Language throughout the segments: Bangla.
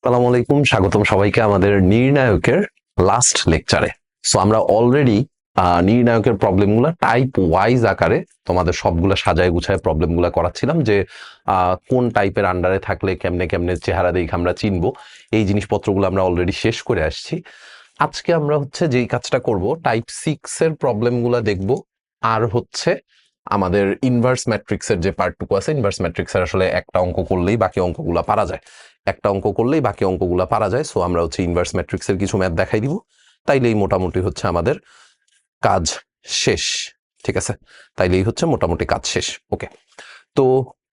আসসালামু আলাইকুম, স্বাগতম সবাইকে আমাদের নির্ণায়কের লাস্ট লেকচারে। সো আমরা অলরেডি নির্ণায়কের প্রবলেমগুলো টাইপ ওয়াইজ আকারে তোমাদের সবগুলো সাজায় গুছায় প্রবলেমগুলো করাচ্ছিলাম যে কোন টাইপের আন্ডারে থাকলে কেমনে কেমনে চেহারা দেখে আমরা চিনবো। এই জিনিসপত্রগুলো আমরা অলরেডি শেষ করে আসছি। আজকে আমরা হচ্ছে যেই কাজটা করব, টাইপ 6 এর প্রবলেমগুলো দেখব। আর হচ্ছে আমাদের ইনভার্স ম্যাট্রিক্সের যে পার্টটুকু আছে, ইনভার্স ম্যাট্রিক্সের আসলে একটা অঙ্ক করলেই বাকি অঙ্কগুলো পারা যায়। একটা অঙ্ক করলেই বাকি অঙ্কগুলো পারা যায়। সো আমরা হচ্ছে ইনভার্স ম্যাট্রিক্সের কিছু ম্যাথ দেখাই দিব, তাইলেই মোটামুটি হচ্ছে আমাদের কাজ শেষ। ঠিক আছে, তাইলেই হচ্ছে মোটামুটি কাজ শেষ। ওকে, তো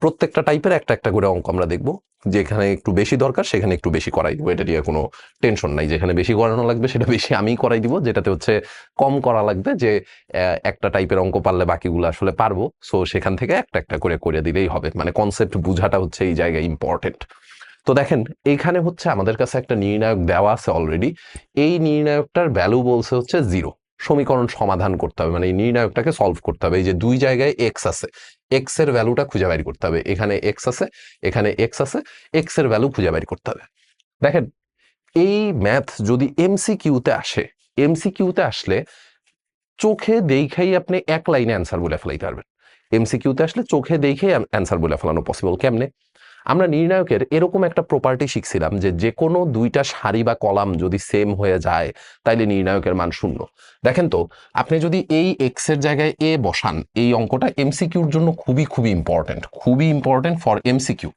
প্রত্যেকটা টাইপের একটা একটা করে অঙ্ক আমরা দেখব। যেখানে একটু বেশি দরকার সেখানে একটু বেশি করাই দিব, এটা নিয়ে কোনো টেনশন নাই। যেখানে বেশি করানো লাগবে সেটা বেশি আমিই করাই দিব, যেটাতে হচ্ছে কম করা লাগবে যে একটা টাইপের অঙ্ক পারলে বাকিগুলো আসলে পারবো। সো সেখান থেকে একটা একটা করে করে দিলেই হবে, মানে কনসেপ্ট বুঝাটা হচ্ছে এই জায়গায় ইম্পর্টেন্ট। তো দেখেন, এইখানে হচ্ছে আমাদের কাছে একটা নির্ণায়ক দেওয়া আছে অলরেডি। এই নির্ণায়কটার ভ্যালু বলছে হচ্ছে 0। সমীকরণ সমাধান করতে হবে, মানে এই নির্ণায়কটাকে সলভ করতে হবে। এই যে দুই জায়গায় এক্স আছে, এক্স এর ভ্যালুটা খুঁজে বের করতে হবে। এখানে এক্স আছে, এখানে এক্স আছে, এক্স এর ভ্যালু খুঁজে বের করতে হবে। দেখেন, এই ম্যাথ যদি এমসিকিউতে আসে, এমসিকিউতে আসলে চোখে দেখাই আপনি এক লাইনে অ্যান্সার বলে ফেলাইতে পারবেন। এমসিকিউতে আসলে চোখে দেখেই অ্যান্সার বলে ফেলানো পসিবল। কেমনে? আমরা নির্ণায়কের এরকম একটা প্রপার্টি শিখছিলাম যে যে কোনো দুইটা সারি বা কলাম যদি সেম হয়ে যায় তাইলে নির্ণায়কের মান 0। দেখেন তো, আপনি যদি এই এক্স এর জায়গায় এ বসান, এই অঙ্কটা এমসিকিউর জন্য খুবই খুবই ইম্পর্টেন্ট, খুবই important for MCQ.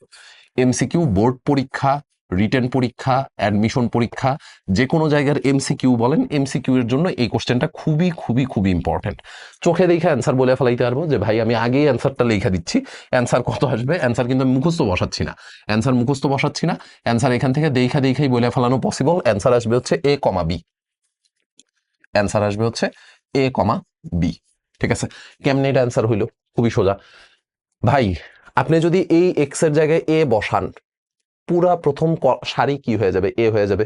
MCQ board পরীক্ষা, রিটেন পরীক্ষা, অ্যাডমিশন পরীক্ষা, যে কোনো জায়গার এমসিকিউ বলেন, এমসিকিউ এর জন্য এই কোশ্চেনটা খুবই খুবই খুবই ইম্পর্টেন্ট। চোখে দেখে অ্যান্সার বলে ফেলাইতে পারবো যে ভাই আমি আগেই অ্যান্সারটা লেখা দিচ্ছি, অ্যান্সার কত আসবে। অ্যান্সার কিন্তু আমি মুখস্থ বসাচ্ছি না, অ্যান্সার মুখস্থ বসাচ্ছি না, অ্যান্সার এখান থেকে দেখা দেখাই বলে ফেলানো পসিবল। অ্যান্সার আসবে হচ্ছে এ কমা বি, অ্যান্সার আসবে হচ্ছে এ কমা বি। ঠিক আছে, কেমনে এটা অ্যান্সার হইলো? খুবই সোজা ভাই। আপনি যদি এই এক্স এর জায়গায় এ বসান, পুরা প্রথম সারি কি হয়ে যাবে? এ হয়ে যাবে।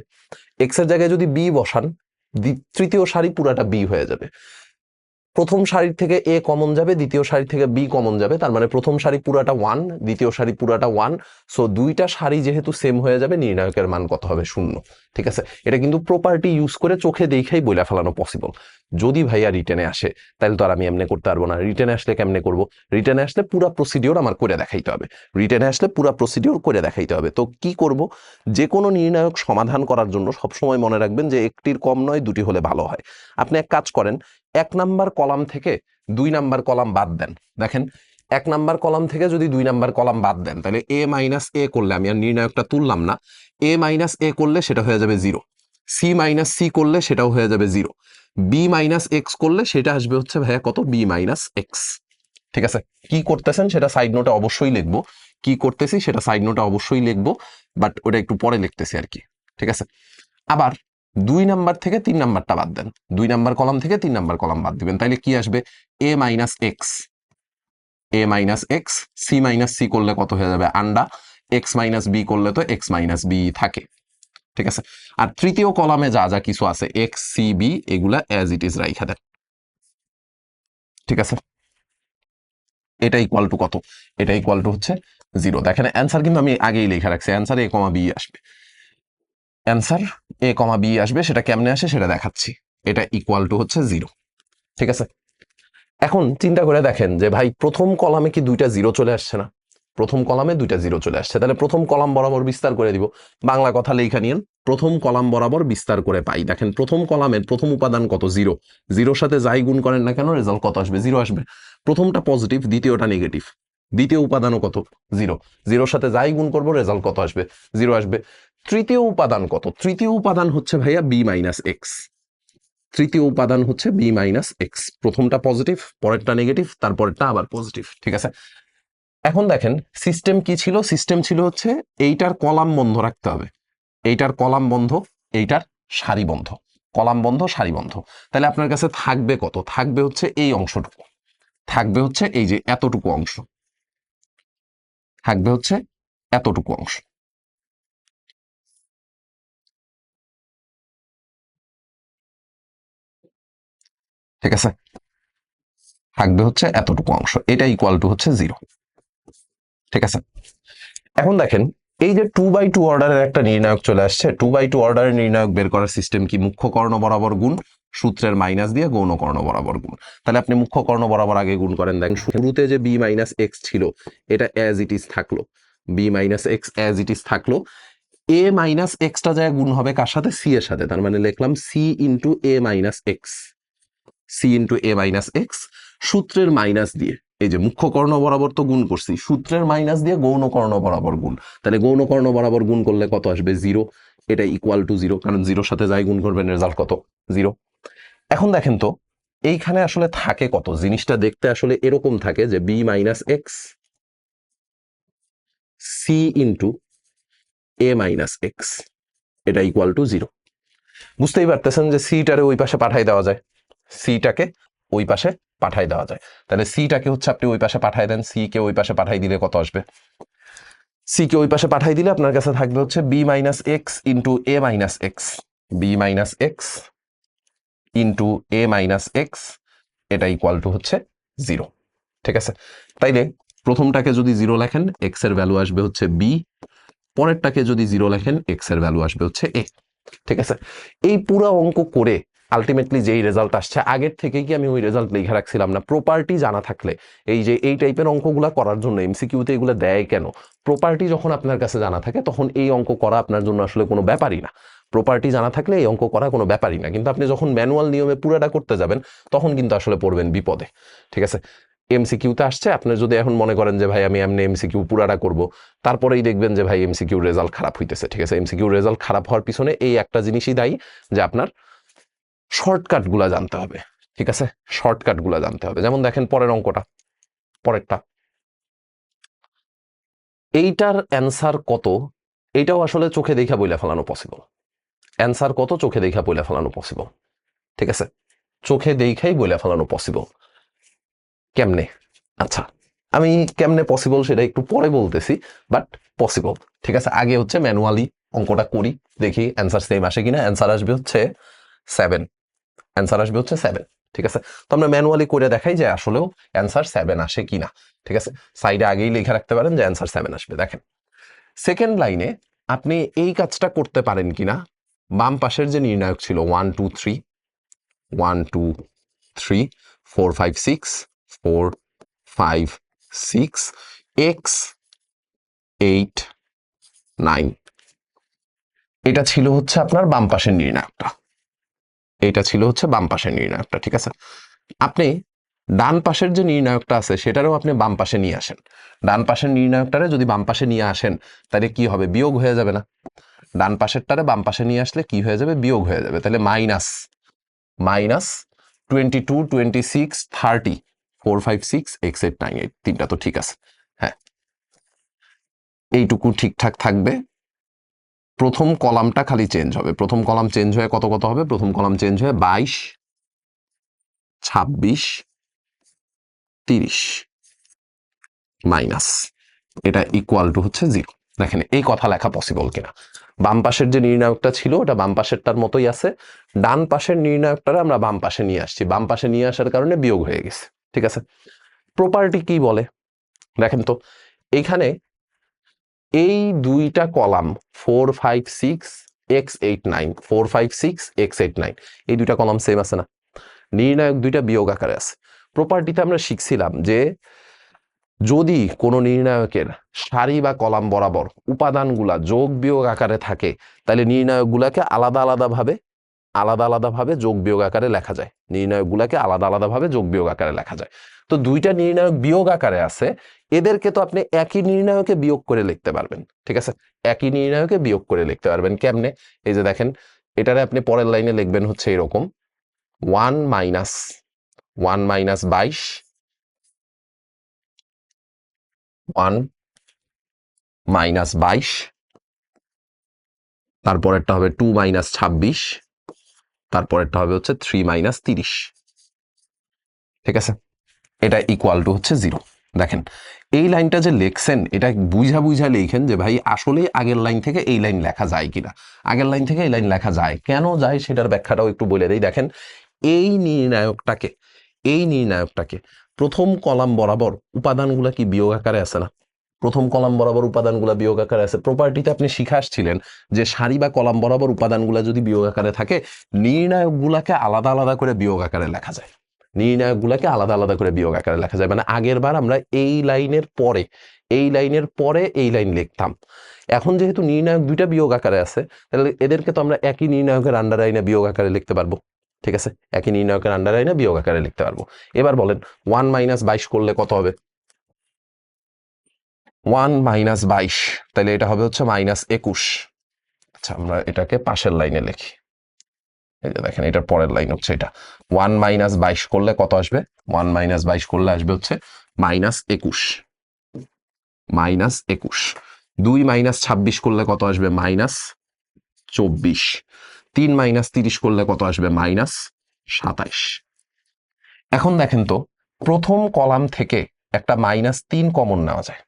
এক্স এর জায়গায় যদি বি বসান, তৃতীয় সারি পুরাটা বি হয়ে যাবে। প্রথম সারির থেকে এ কমন যাবে, দ্বিতীয় সারি থেকে বি কমন যাবে, তার মানে প্রথম সারি পুরাটা 1, দ্বিতীয় সারি পুরাটা 1। সো দুইটা সারি যেহেতু সেম হয়ে যাবে, নির্ণায়কের মান কত হবে? 0। ঠিক আছে, এটা কিন্তু প্রপার্টি ইউজ করে চোখে দেখেই বইলা ফেলানো পসিবল। যদি ভাইয়া রিটেনে আসে তাহলে তো আর আমি এমনি করতে পারবো না। রিটেনে আসলে কেমনে করব? রিটেনে আসলে পুরো প্রসিডিওর আমার করে দেখাইতে হবে। রিটেনে আসলে পুরো প্রসিডিওর করে দেখাইতে হবে। তো কি করব? যে কোনো নির্ণায়ক সমাধান করার জন্য সবসময় মনে রাখবেন যে একটির কম নয়, দুটি হলে ভালো হয়। আপনি এক কাজ করেন, 1 নাম্বার কলাম থেকে 2 নাম্বার কলাম বাদ দেন। দেখেন, 1 নাম্বার কলাম থেকে যদি 2 নাম্বার কলাম বাদ দেন, তাহলে এ মাইনাস এ করলে, আমি আর নির্ণায়কটা তুললাম না, এ মাইনাস এ করলে সেটা হয়ে যাবে 0। সি মাইনাস সি করলে সেটাও হয়ে যাবে 0। বি মাইনাস এক্স করলে সেটা আসবে হচ্ছে ভাইয়া কত? B minus X. ঠিক আছে, কি করতেছেন সেটা সাইড নোটে অবশ্যই লিখবো, কি করতেছি সেটা সাইড নোটে অবশ্যই লিখবো, বাট ওটা একটু পরে লিখতেছি আর কি। ঠিক আছে, আবার 2 নাম্বার থেকে 3 নাম্বারটা বাদ দেন, 2 নাম্বার কলাম থেকে 3 নাম্বার কলাম বাদ দিবেন, তাইলে কি আসবে? A minus X, A minus X. C minus C করলে কত হয়ে যাবে? আন্ডা। এক্স মাইনাস বি করলে তো এক্স মাইনাস বি থাকে। ঠিক আছে, আর তৃতীয় কলামে যা যা কিছু আছে এক্স সি বি, এগুলা অ্যাজ ইট ইজ রাইখা দেন। ঠিক আছে, এটা ইকুয়াল টু কত? এটা ইকুয়াল টু হচ্ছে 0। দেখেন অ্যান্সার কিন্তু আমি আগেই লেখা রাখছি, অ্যান্সার এ কমা বি আসবে। অ্যান্সার এ কমা বি আসবে, সেটা কেমনে আসে সেটা দেখাচ্ছি। এটা ইকুয়াল টু হচ্ছে 0। ঠিক আছে, এখন চিন্তা করে দেখেন যে ভাই প্রথম কলামে কি 2টা 0 চলে আসছে না? প্রথম কলামে 2টা 0 চলে আসছে, তাহলে প্রথম কলাম বরাবর বিস্তার করে দিব। বাংলা কথা লেখা নিয়েন, প্রথম কলাম বরাবর বিস্তার করে পাই। দেখেন প্রথম কলামের প্রথম উপাদান কত? 0। 0-র সাথে যাই গুণ করেন না কেন রেজাল্ট কত আসবে? 0 আসবে। প্রথমটা পজিটিভ, দ্বিতীয়টা নেগেটিভ, দ্বিতীয় উপাদানও কত? 0। 0-র সাথে যাই গুণ করবো রেজাল্ট কত আসবে? 0 আসবে। তৃতীয় উপাদান কত? তৃতীয় উপাদান হচ্ছে ভাইয়া বি মাইনাস এক্স। তৃতীয় উপাদান হচ্ছে বি মাইনাস এক্স। প্রথমটা পজিটিভ, পরেরটা নেগেটিভ, তারপরেরটা আবার পজিটিভ। ঠিক আছে, এখন দেখেন সিস্টেম কি ছিল? সিস্টেম ছিল হচ্ছে এইটার কলাম বন্ধ রাখতে হবে, এইটার কলাম বন্ধ, এইটার সারি বন্ধ। কলাম বন্ধ, সারি বন্ধ। তাহলে আপনার কাছে থাকবে কত? থাকবে হচ্ছে এই অংশটুকু, থাকবে হচ্ছে এই যে এতটুকু অংশ, থাকবে হচ্ছে এতটুকু অংশ। ঠিক আছে, থাকবে হচ্ছে এতটুকু অংশ, এটা ইকুয়াল টু হচ্ছে 0। ঠিক আছে, এখন দেখেন এই যে 2/2 অর্ডারের একটা নির্ণায়ক চলে আসছে, 2/2 অর্ডারের নির্ণায়ক বের করার সিস্টেম কি? মুখ্য কর্ণ বরাবর গুণ, সূত্রের মাইনাস দিয়ে গৌণ কর্ণ বরাবর গুণ। তাহলে আপনি মুখ্য কর্ণ বরাবর আগে গুণ করেন। দেখেন শুরুতে যে বি মাইনাস এক্স ছিল এটা অ্যাজ ইট ইজ থাকলো, B minus X as it is থাকলো। এ মাইনাস এক্সটা যায় গুণ হবে কার সাথে? সি এর সাথে। তার মানে লিখলাম C into A minus X, C into A minus x, সূত্রের মাইনাস দিয়ে, এই যে মুখ্য কর্ণ বরাবর তো গুণ করছি, সূত্রের মাইনাস দিয়ে গৌণ কর্ণ বরাবর গুণ। তাহলে গৌণ কর্ণ বরাবর গুণ করলে কত আসবে? 0। এটা ইকুয়াল টু 0, কারণ 0-র সাথে যাই গুণ করবেন রেজাল্ট কত? 0। এখন দেখেন তো এইখানে আসলে থাকে কত? জিনিসটা দেখতে আসলে এরকম থাকে যে B minus X C into A minus X, এটা ইকুয়াল টু 0। বুঝতেই পারতেছেন যে সিটারে ওই পাশে পাঠাই দেওয়া যায়, সিটাকে ওই পাশে পাঠাই দেওয়া যায়। তাহলে সিটাকে হচ্ছে আপনি ওই পাশে পাঠাই দেন, সি কে ওই পাশে পাঠাই দিলে কত আসবে? সি কে ওই পাশে পাঠাই দিলে আপনার কাছে থাকবে হচ্ছে B minus X into A minus X, B minus X into A minus X, এটা ইকুয়াল টু হচ্ছে 0। ঠিক আছে, তাইলে প্রথমটাকে যদি 0 লেখেন এক্স এর ভ্যালু আসবে হচ্ছে বি, পরেরটাকে যদি 0 লেখেন এক্স এর ভ্যালু আসবে হচ্ছে এ। ঠিক আছে, এই পুরো অঙ্ক করে আলটিমেটলি যেই রেজাল্ট আসছে, আগের থেকেই কি আমি ওই রেজাল্ট লিখে রাখছিলাম না? প্রপার্টি জানা থাকলে, এই যে এই টাইপের অঙ্কগুলো করার জন্য এমসিকিউতে এগুলো দেয় কেন? প্রপার্টি যখন আপনার কাছে জানা থাকে তখন এই অঙ্ক করা আপনার জন্য আসলে কোনো ব্যাপারই না। প্রপার্টি জানা থাকলে এই অঙ্ক করা কোনো ব্যাপারই না, কিন্তু আপনি যখন ম্যানুয়াল নিয়মে পুরাটা করতে যাবেন তখন কিন্তু আসলে পড়বেন বিপদে। ঠিক আছে, এমসিকিউতে আসছে, আপনি যদি এখন মনে করেন যে ভাই আমি এমনি এমসিকিউ পুরাটা করব, তারপরেই দেখবেন যে ভাই এমসিকিউ রেজাল্ট খারাপ হইতেছে। ঠিক আছে, এমসিকিউ রেজাল্ট খারাপ হওয়ার পিছনে এই একটা জিনিসই দায়ী, যে আপনার শর্টকাট গুলা জানতে হবে। ঠিক আছে, শর্টকাট গুলা জানতে হবে। যেমন দেখেন পরের অঙ্কটা, পরেরটা, এইটার অ্যান্সার কত? এইটাও আসলে চোখে দেখা বইলা ফেলানো পসিবল। অ্যান্সার কত চোখে দেখা বইলা ফেলানো পসিবল। ঠিক আছে, চোখে দেখাই বইলা ফেলানো পসিবল। কেমনে? আচ্ছা, আমি কেমনে পসিবল সেটা একটু পরে বলতেছি, বাট পসিবল। ঠিক আছে, আগে হচ্ছে ম্যানুয়ালি অঙ্কটা করি, দেখি অ্যান্সার সেম আসে কিনা। অ্যান্সার আসবে হচ্ছে 7, অ্যান্সার আসবে হচ্ছে 7। ঠিক আছে, তো আমরা ম্যানুয়ালি করে দেখাই যে আসলেও অ্যান্সার 7 আসে কিনা। ঠিক আছে, সাইডে আগেই লিখে রাখতে পারেন যে অ্যান্সার 7 আসবে। দেখেন সেকেন্ড লাইনে আপনি এই কাজটা করতে পারেন কিনা। বাম পাশের যে নির্ণায়ক ছিল 1 2 3, 1 2 3 4 5 6 4 5 6 x 8 9, এটা ছিল হচ্ছে আপনার বাম পাশের নির্ণায়কটা, এটা ছিল হচ্ছে বাম পাশের নির্ণায়কটা। ঠিক আছে, আপনি ডান পাশের যে নির্ণায়কটা আছে সেটারও আপনি বাম পাশে নিয়ে আসেন। ডান পাশের নির্ণায়কটারে যদি বাম পাশে নিয়ে আসেন তাহলে কি হবে? বিয়োগ হয়ে যাবে না? ডান পাশেরটারে বাম পাশে নিয়ে আসলে কি হয়ে যাবে? বিয়োগ হয়ে যাবে। তাহলে মাইনাস মাইনাস 22 26 30 4 5 6 x 8 9 8, তিনটা তো ঠিক আছে। হ্যাঁ, এইটুকু ঠিকঠাক থাকবে। প্রথম কলামটা খালি চেঞ্জ হবে, প্রথম কলাম চেঞ্জ হয়ে কত কত হবে? প্রথম কলাম চেঞ্জ হয়ে 22 26 30 মাইনাস, এটা ইকুয়াল টু হচ্ছে 0। দেখেন এই কথা লেখা পসিবল কিনা। বাম পাশের যে নির্ণায়কটা ছিল ওটা বাম পাশেরটার মতোই আছে, ডান পাশের নির্ণায়কটারে আমরা বাম পাশে নিয়ে আসছি, বাম পাশে নিয়ে আসার কারণে বিয়োগ হয়ে গেছে। ঠিক আছে, প্রপার্টি কি বলে দেখেন তো, এইখানে এই দুইটা কলাম 4 5 6 x 8 9, 4 5 6 x 8 9, এই দুইটা কলাম সেম আছে না? নির্ণায়ক দুইটা বিয়োগ আকারে আছে। প্রপার্টিতে আমরা শিখছিলাম যে যদি কোনো নির্ণায়কের সারি বা কলাম বরাবর উপাদানগুলা যোগ বিয়োগ আকারে থাকে তাহলে নির্ণায়কগুলাকে আলাদা আলাদাভাবে যোগ বিয়োগ আকারে লেখা যায়, নির্ণায়কগুলাকে আলাদা আলাদাভাবে যোগ বিয়োগ আকারে লেখা যায়। তো দুইটা নির্ণায়ক বিয়োগ আকারে আছে, এদেরকে তো আপনি একই নির্ণায়কে বিয়োগ করে লিখতে পারবেন। ঠিক আছে, একই নির্ণায়কে বিয়োগ করে লিখতে পারবেন কেমনে? এই যে দেখেন, এটারে আপনি পরের লাইনে লিখবেন হচ্ছে এরকম 1 মাইনাস 22 1 মাইনাস 22, তারপরেরটা হবে 2 মাইনাস 26, তারপরেরটা হবে হচ্ছে 3 মাইনাস 30। ঠিক আছে, এটা ইকুয়াল টু হচ্ছে 0। দেখেন এই লাইনটা যে লিখছেন এটা বুঝা লিখেন যে ভাই আসলে আগের লাইন থেকে এই লাইন লেখা যায় কিনা। আগের লাইন থেকে এই লাইন লেখা যায়, কেন যায় সেটার ব্যাখ্যাটাও একটু বলে দেই। দেখেন এই নির্ণায়কটাকে প্রথম কলাম বরাবর উপাদানগুলা কি বিয়োগ আকারে আছে না? প্রথম কলাম বরাবর উপাদানগুলা বিয়োগ আকারে আছে। প্রপার্টিতে আপনি শিখে আসছিলেন যে সারি বা কলাম বরাবর উপাদানগুলা যদি বিয়োগ আকারে থাকে, নির্ণায়কগুলাকে আলাদা আলাদা করে বিয়োগ আকারে লেখা যায়। নির্ণায়কগুলাকে আলাদা আলাদা করে বিয়োগ আকারে লেখা যায়। মানে আগের বার আমরা এই লাইনের পরে এই লাইন লিখতাম। এখন যেহেতু নির্ণায়ক দুইটা বিয়োগ আকারে আছে, তাহলে এদেরকে তো আমরা একই নির্ণায়কের আন্ডারলাইনে বিয়োগ আকারে লিখতে পারবো। ঠিক আছে, একই নির্ণায়কের আন্ডারলাইনে বিয়োগ আকারে লিখতে পারবো। এবার বলেন 1 - 22 করলে কত হবে? 1 - 22, তাহলে এটা হবে হচ্ছে -21। আচ্ছা, আমরা এটাকে পাশের লাইনে লিখি। এই যে দেখেন, এটার পরের লাইন হচ্ছে এটা। 1 - 22 করলে কত আসবে? 1 - 22 করলে আসবে হচ্ছে -21। -21। 2 - 26 করলে কত আসবে? -24। 3 - 30 করলে কত আসবে? -27। এখন দেখেন তো, প্রথম কলাম থেকে একটা -3 কমন নেওয়া যায়।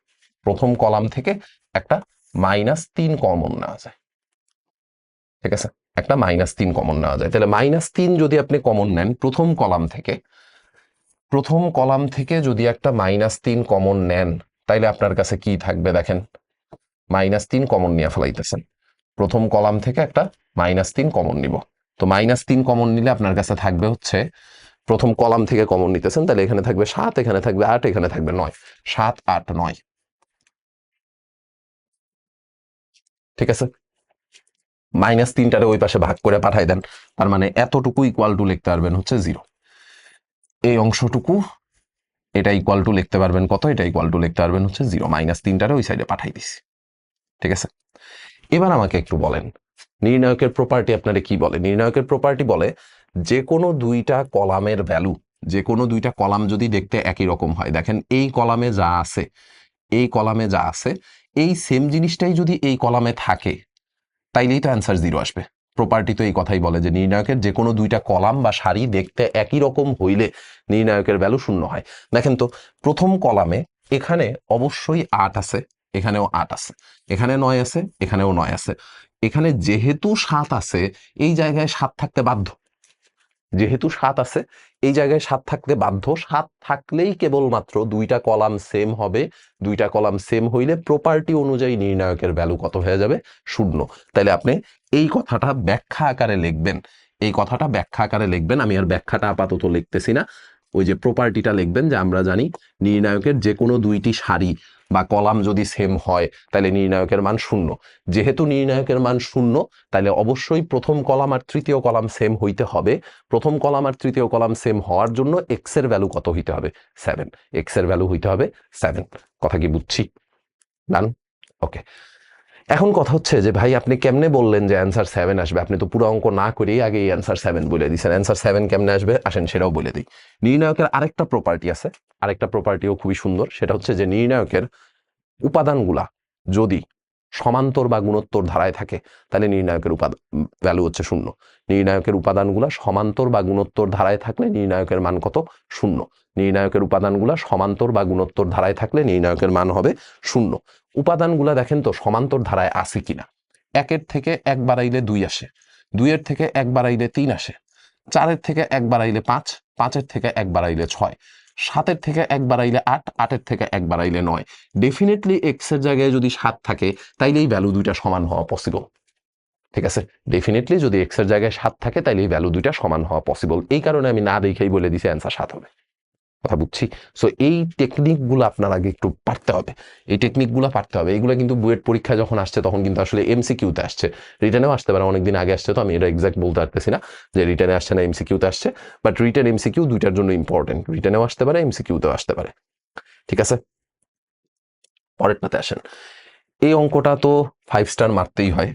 প্রথম কলাম থেকে একটা -3 কমন নেওয়া যায়। ঠিক আছে, একটা -3 কমন নেওয়া যায়। তাহলে -3 যদি আপনি কমন নেন প্রথম কলাম থেকে যদি একটা -3 কমন নেন, তাইলে আপনার কাছে কি থাকবে? দেখেন, -3 কমন নিয়ে ফেলাইতেছেন। প্রথম কলাম থেকে একটা -3 কমন নিব। তো -3 কমন নিলে আপনার কাছে থাকবে হচ্ছে, প্রথম কলাম থেকে কমন নিতেছেন, তাহলে এখানে থাকবে 7, এখানে থাকবে 8, এখানে থাকবে 9। 7, 8, 9। ঠিক আছে, -3টারে ওই পাশে ভাগ করে পাঠাই দেন। তার মানে এতটুকু ইকুয়াল টু লিখতে পারবেন হচ্ছে 0। এই অংশটুকু, এটা ইকুয়াল টু লিখতে পারবেন কত? এটা ইকুয়াল টু লিখতে পারবেন হচ্ছে 0। -3টারে ওই সাইডে পাঠাই দিছি। ঠিক আছে, এবার আমাকে একটু বলেন, নির্ণায়কের প্রপার্টি আপনারে কি বলে? নির্ণায়কের প্রপার্টি বলে যে কোনো দুইটা কলামের ভ্যালু, যে কোনো দুইটা কলাম যদি দেখতে একই রকম হয়, দেখেন এই কলামে যা আছে, এই সেম জিনিসটাই যদি এই কলামে থাকে, তাইলেই তো অ্যান্সার 0 আসবে। প্রপার্টি তো এই কথাই বলে যে নির্ণায়কের যে কোনো দুইটা কলাম বা সারি দেখতে একই রকম হইলে নির্ণায়কের ভ্যালু 0 হয়। দেখেন তো, প্রথম কলামে এখানে অবশ্যই 8 আছে, এখানেও 8 আছে, এখানে 9 আছে, এখানেও 9 আছে। এখানে যেহেতু 7 আছে, এই জায়গায় 7 থাকতে বাধ্য। যেহেতু 7 আছে, এই জায়গায় 7 থাকতে বাধ্য। 7 থাকলেই কেবলমাত্র দুইটা কলাম সেম হবে। দুইটা কলাম সেম হইলে প্রপার্টি অনুযায়ী নির্ণায়কের ভ্যালু কত হয়ে যাবে? 0। তাইলে আপনি এই কথাটা ব্যাখ্যা আকারে লিখবেন। এই কথাটা ব্যাখ্যা আকারে লিখবেন। আমি আর ব্যাখ্যাটা আপাতত লিখতেছি না। ওই যে প্রপার্টিটা লিখবেন যে আমরা জানি নির্ণায়কের যে কোনো দুইটি সারি বা কলাম যদি সেম হয়, তাহলে নির্ণায়কের মান 0। যেহেতু নির্ণায়কের মান 0, তাহলে অবশ্যই প্রথম কলাম আর তৃতীয় কলাম সেম হইতে হবে। প্রথম কলাম আর তৃতীয় কলাম সেম হওয়ার জন্য এক্স এর ভ্যালু কত হইতে হবে? 7। এক্স এর ভ্যালু হইতে হবে 7। কথা কি বুঝছি? ডান? ওকে। এখন কথা হচ্ছে যে ভাই, আপনি কেমনে বললেন যে অ্যান্সার 7 আসবে? আপনি তো পুরো অঙ্ক না করেই আগে অ্যান্সার 7 বলে দিয়েছেন। অ্যান্সার 7 কেমনে আসবে? আসেন সেটাও বলে দিই। নির্ণায়কের আরেকটা প্রপার্টি আছে, আরেকটা প্রপার্টিও খুবই সুন্দর। সেটা হচ্ছে যে নির্ণায়কের উপাদানগুলা যদি সমান্তর বা গুণোত্তর ধারায় থাকে, তাহলে নির্ণায়কের ভ্যালু হচ্ছে 0। নির্ণায়কের উপাদানগুলা সমান্তর বা গুণোত্তর ধারায় থাকলে নির্ণায়কের মান কত? 0। নির্ণায়কের উপাদানগুলা সমান্তর বা গুণোত্তর ধারায় থাকলে নির্ণায়কের মান হবে 0। উপাদানগুলা দেখেন তো সমান্তর ধারায় আছে কিনা। 1-এর থেকে 1 বাড়াইলে 2 আসে, 2-এর থেকে 1 বাড়াইলে 3 আসে, 4-এর থেকে 1 বাড়াইলে 5, 5-এর থেকে 1 বাড়াইলে 6, 7-এর থেকে 1 বাড়াইলে 8, 8-এর থেকে 1 বাড়াইলে 9। ডেফিনেটলি এক্স এর জায়গায় যদি 7 থাকে, তাইলে এই ভ্যালু দুইটা সমান হওয়া পসিবল। ঠিক আছে, ডেফিনেটলি যদি এক্স এর জায়গায় 7 থাকে, তাইলে এই ভ্যালু দুইটা সমান হওয়া পসিবল। এই কারণে আমি না দেখেই বলে দিছি অ্যান্সার 7 হবে। কথা বুঝছি? সো এই টেকনিকগুলো আপনার আগে একটু পারতে হবে। এই টেকনিকগুলো পারতে হবে। এগুলো কিন্তু বুয়েট পরীক্ষা যখন আসছে, তখন কিন্তু আসলে এমসিকিউতে আসছে। রিটেনেও আসতে পারে, অনেকদিন আগে আসছে, তো আমি এটা এক্সাক্ট বলতে পারতেছি না যে রিটেনে আসছে না এমসিকিউতে আসছে। বাট রিটেন এমসিকিউ দুইটার জন্য ইম্পর্টেন্ট। রিটেনেও আসতে পারে, এমসিকিউতেও আসতে পারে। ঠিক আছে, পরেরটাতে আসেন। এই অঙ্কটা তো 5 স্টার মারতেই হয়।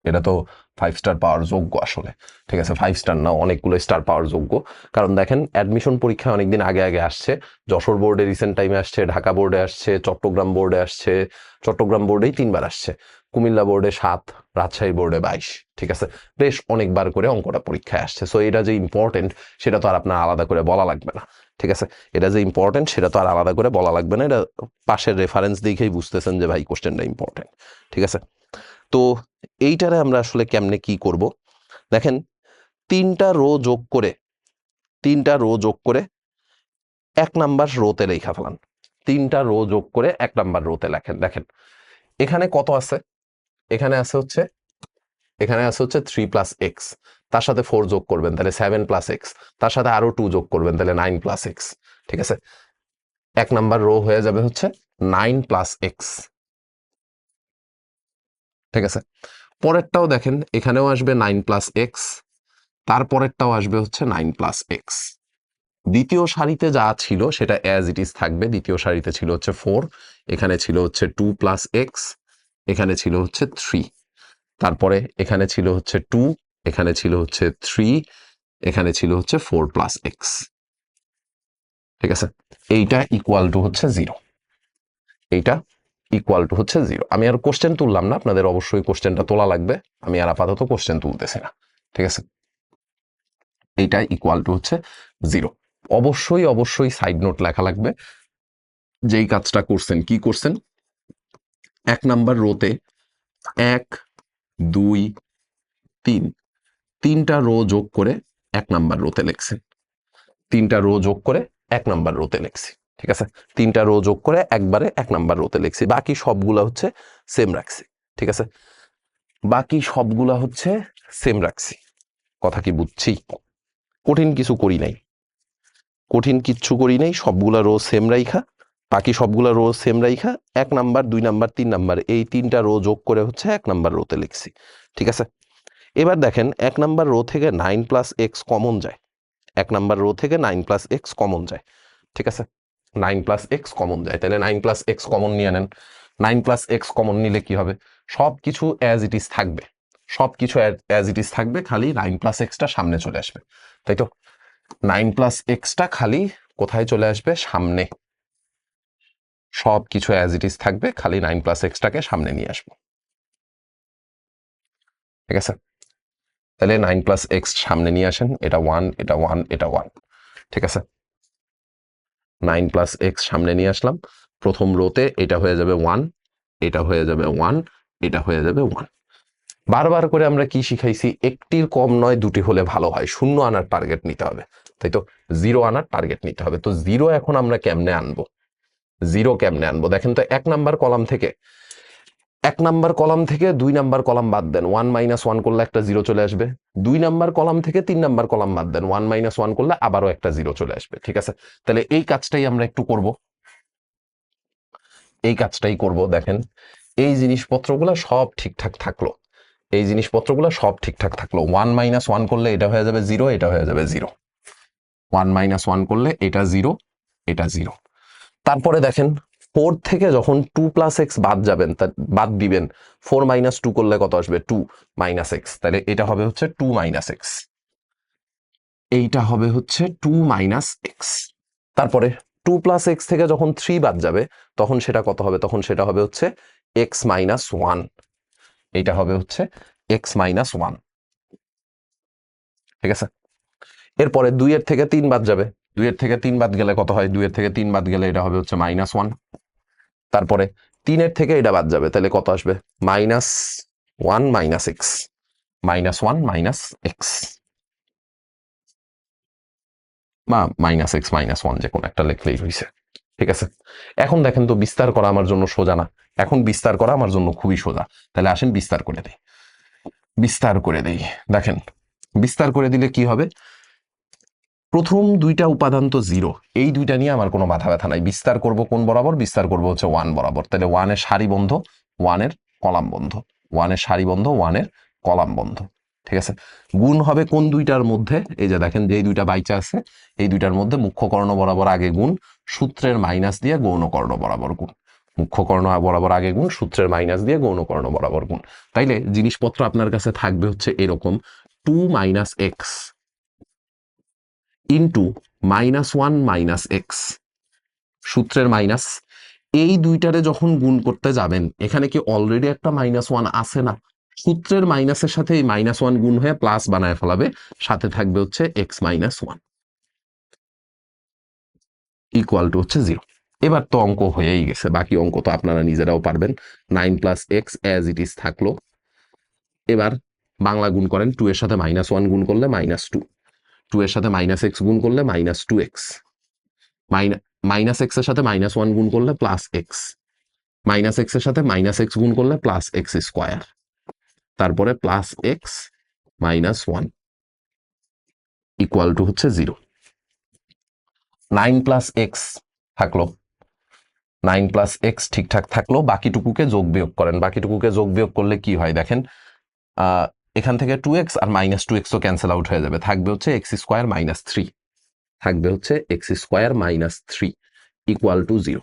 এটা তো 5 স্টার পাওয়ার যোগ্য আসলে। ঠিক আছে, 5 স্টার না, অনেকগুলো স্টার পাওয়ার যোগ্য। কারণ দেখেন, অ্যাডমিশন পরীক্ষা অনেকদিন আগে আগে আসছে। যশোর বোর্ডে রিসেন্ট টাইমে আসছে, ঢাকা বোর্ডে আসছে, চট্টগ্রাম বোর্ডে আসছে। চট্টগ্রাম বোর্ডেই 3বার আসছে, কুমিল্লা বোর্ডে 7, রাজশাহী বোর্ডে 22। ঠিক আছে, বেশ অনেকবার করে অঙ্কটা পরীক্ষায় আসছে। সো এটা যে ইম্পর্টেন্ট, সেটা তো আর আপনার আলাদা করে বলা লাগবে না। ঠিক আছে, এটা যে ইম্পর্টেন্ট সেটা তো আর আলাদা করে বলা লাগবে না। এটা পাশের রেফারেন্স দেখেই বুঝতেছেন যে ভাই কোশ্চেনটা ইম্পর্টেন্ট। ঠিক আছে, তো এইটারে আমরা আসলে কেমনে কি করব? দেখেন, 3টা রো যোগ করে 1 নাম্বার রোতে লেখা ফেলান। তিনটা রো যোগ করে 1 নাম্বার রোতে লেখেন। দেখেন এখানে কত আছে, এখানে আছে হচ্ছে 3 প্লাস এক্স, তার সাথে 4 যোগ করবেন তাহলে 7 প্লাস এক্স, তার সাথে আরো 2 যোগ করবেন তাহলে 9 প্লাস এক্স। ঠিক আছে, 1 নাম্বার রো হয়ে যাবে হচ্ছে 9 প্লাস এক্স। ঠিক আছে, পরেরটাও দেখেন এখানেও আসবে 9 প্লাস এক্স, তারপরেরটাও আসবে হচ্ছে 9 প্লাস এক্স। দ্বিতীয় সারিতে যা ছিল সেটা অ্যাজ ইট ইজ থাকবে। দ্বিতীয় সারিতে ছিল হচ্ছে 4, এখানে ছিল হচ্ছে 2 প্লাস এক্স, এখানে ছিল হচ্ছে 3, তারপরে এখানে ছিল হচ্ছে 2, এখানে ছিল হচ্ছে 3, এখানে ছিল হচ্ছে 4 প্লাস এক্স। ঠিক আছে, এইটা ইকুয়াল টু হচ্ছে 0, এইটা ইকুয়াল টু হচ্ছে 0। আমি আর কোশ্চেন তুললাম না, আপনাদের অবশ্যই কোশ্চেনটা তোলা লাগবে, আমি আর আপাতত কোশ্চেন তুলতেছি না। ঠিক আছে, এইটা ইকুয়াল টু হচ্ছে 0। অবশ্যই অবশ্যই সাইড নোট লেখা লাগবে যেই কাজটা করছেন। কি করছেন, 1 নাম্বার রোতে 1 2 3 তিনটা রো যোগ করে 1 নাম্বার রোতে লিখছেন। তিনটা রো যোগ করে 1 নাম্বার রোতে লিখছি। ঠিক আছে, তিনটা রো যোগ করে একবারে 1 নাম্বার রোতে লিখছি, বাকি সবগুলা হচ্ছে সেম রাখছি। ঠিক আছে, বাকি সবগুলা হচ্ছে সেম রাখছি। কথা কি বুঝছি? কঠিন কিছু করি নাই, কঠিন কিচ্ছু করি নাই, সবগুলা রো সেম রাইখা, বাকি সবগুলা রো সেম রাইখা 1 নাম্বার 2 নাম্বার 3 নাম্বার এই তিনটা রো যোগ করে হচ্ছে 1 নাম্বার রোতে লিখছি। ঠিক আছে, এবার দেখেন 1 নাম্বার রো থেকে 9 প্লাস এক্স কমন যায়, 1 নাম্বার রো থেকে 9 প্লাস এক্স কমন যায়। ঠিক আছে, 9 প্লাস এক্স কমন যায়, তাহলে 9 প্লাস এক্স কমন নিয়ে নেন। 9 প্লাস এক্স কমন নিলে কি হবে, সব কিছু অ্যাজ ইট ইজ থাকবে, সব কিছু অ্যাজ ইট ইজ থাকবে, খালি 9 প্লাস এক্সটা সামনে চলে আসবে। তাই তো, 9 প্লাস এক্সটা খালি কোথায় চলে আসবে, সামনে। সব কিছু অ্যাজ ইট ইজ থাকবে, খালি 9 প্লাস এক্সটাকে সামনে নিয়ে আসবো। ঠিক আছে, তাহলে 9 প্লাস এক্স সামনে নিয়ে আসেন, এটা 1, এটা 1, এটা 1। ঠিক আছে, 9 প্লাস এক্স সামনে নিয়ে আসলাম, প্রথম রোতে এটা হয়ে যাবে 1, এটা হয়ে যাবে 1, এটা হয়ে যাবে 1। বারবার করে আমরা কি শিখাইছি, একটির কম নয় দুটি হলে ভালো হয়, 0 আনার টার্গেট নিতে হবে। তাই তো, 0 আনার টার্গেট নিতে হবে। তো 0 এখন আমরা কেমনে আনবো, 0 কেমনে আনবো দেখেন তো। 1 নাম্বার কলাম থেকে 2 নাম্বার কলাম বাদ দেন, 1 মাইনাস 1 করলে একটা 0 চলে আসবে। 2 নাম্বার কলাম থেকে 3 নাম্বার কলাম বাদ দেন, 1 মাইনাস 1 করলে আবারও একটা 0 চলে আসবে। ঠিক আছে, তাহলে এই কাজটাই আমরা একটু করব, এই কাজটাই করব। দেখেন এই জিনিসপত্রগুলো সব ঠিকঠাক থাকলো, এই জিনিসপত্রগুলো সব ঠিকঠাক থাকলো। 1 মাইনাস 1 করলে এটা হয়ে যাবে 0, এটা হয়ে যাবে 0। 1 মাইনাস 1 করলে এটা 0, এটা 0। তারপরে দেখেন 4 থেকে যখন 2 প্লাস এক্স বাদ যাবেন, বাদ দিবেন, 4 মাইনাস 2 করলে কত আসবে, 2 মাইনাস এক্স, তাহলে এটা হবে হচ্ছে 2 মাইনাস এক্স, এইটা হবে হচ্ছে 2 মাইনাস এক্স। তারপরে 2 প্লাস এক্স থেকে যখন 3 বাদ যাবে তখন সেটা কত হবে, তখন সেটা হবে হচ্ছে এক্স মাইনাস 1, এইটা হবে হচ্ছে এক্স মাইনাস 1। ঠিক আছে, এরপরে 2 এর থেকে 3 বাদ যাবে, 2 এর থেকে 3 বাদ গেলে কত হয়, 2 এর থেকে 3 বাদ গেলে এটা হবে হচ্ছে মাইনাস 1। তারপরে 3 এর থেকে এটা বাদ যাবে, তাহলে কত আসবে, minus 1 minus x, minus 1 minus x, বা মাইনাস এক্স মাইনাস 1, যে কোনো একটা লিখলেই হয়েছে। ঠিক আছে, এখন দেখেন তো বিস্তার করা আমার জন্য সোজা না, এখন বিস্তার করা আমার জন্য খুবই সোজা। তাহলে আসেন বিস্তার করে দেই, বিস্তার করে দেই। দেখেন বিস্তার করে দিলে কি হবে, প্রথম দুইটা উপাদান তো 0, এই দুইটা নিয়ে আমার কোনো মাথা ব্যথা নাই। বিস্তার করব কোন বরাবর, বিস্তার করব হচ্ছে 1 বরাবর। তাহলে 1 এর সারি বন্ধ, 1 এর কলাম বন্ধ, 1 এর সারি বন্ধ, 1 এর কলাম বন্ধ। ঠিক আছে, গুণ হবে কোন দুইটার মধ্যে, এই যে দেখেন যেই দুইটা বাইচা আছে এই দুইটার মধ্যে মুখ্য কর্ণ বরাবর আগে গুণ, সূত্রের মাইনাস দিয়ে গৌণ কর্ণ বরাবর গুণ। মুখ্য কর্ণ বরাবর আগে গুণ, সূত্রের মাইনাস দিয়ে গৌণ কর্ণ বরাবর গুণ। তাইলে জিনিসপত্র আপনার কাছে থাকবে হচ্ছে এরকম, 2 minus X into minus 1 minus x, সূত্রের মাইনাস। এই দুইটারে যখন গুণ করতে যাবেন, এখানে কি অলরেডি একটা মাইনাস 1 আছে না, সূত্রের মাইনাসের সাথে এই মাইনাস 1 গুণ হয়ে প্লাস বানায় ফেলাবে, সাথে থাকবে হচ্ছে এক্স মাইনাস 1 ইকুয়াল টু হচ্ছে 0। এবার তো অঙ্ক হয়েই গেছে, বাকি অঙ্ক তো আপনারা নিজেরাও পারবেন। 9 plus x as it is থাকলো। এবার বাংলা গুণ করেন, 2 এর সাথে মাইনাস 1 গুণ করলে মাইনাস 2, 2 এর সাথে মাইনাস এক্স গুণ করলে মাইনাস 2 এক্স, মাইনাস এক্স এর সাথে -1 গুণ করলে প্লাস এক্স, মাইনাস এক্স এর সাথে -x গুণ করলে প্লাস এক্স স্কোয়ার, তারপরে প্লাস এক্স -1 ইকুয়াল টু হচ্ছে 0। 9 প্লাস এক্স থাকলো, 9 প্লাস এক্স ঠিকঠাক থাকলো, বাকিটুকুকে যোগ বিয়োগ করেন। বাকিটুকুকে যোগ বিয়োগ করলে কি হয় দেখেন, এখান থেকে 2x আর -2x ও ক্যান্সেল আউট হয়ে যাবে, থাকবে হচ্ছে এক্স স্কোয়ার -3, থাকবে হচ্ছে এক্স স্কোয়ার -3 ইকুয়াল টু 0।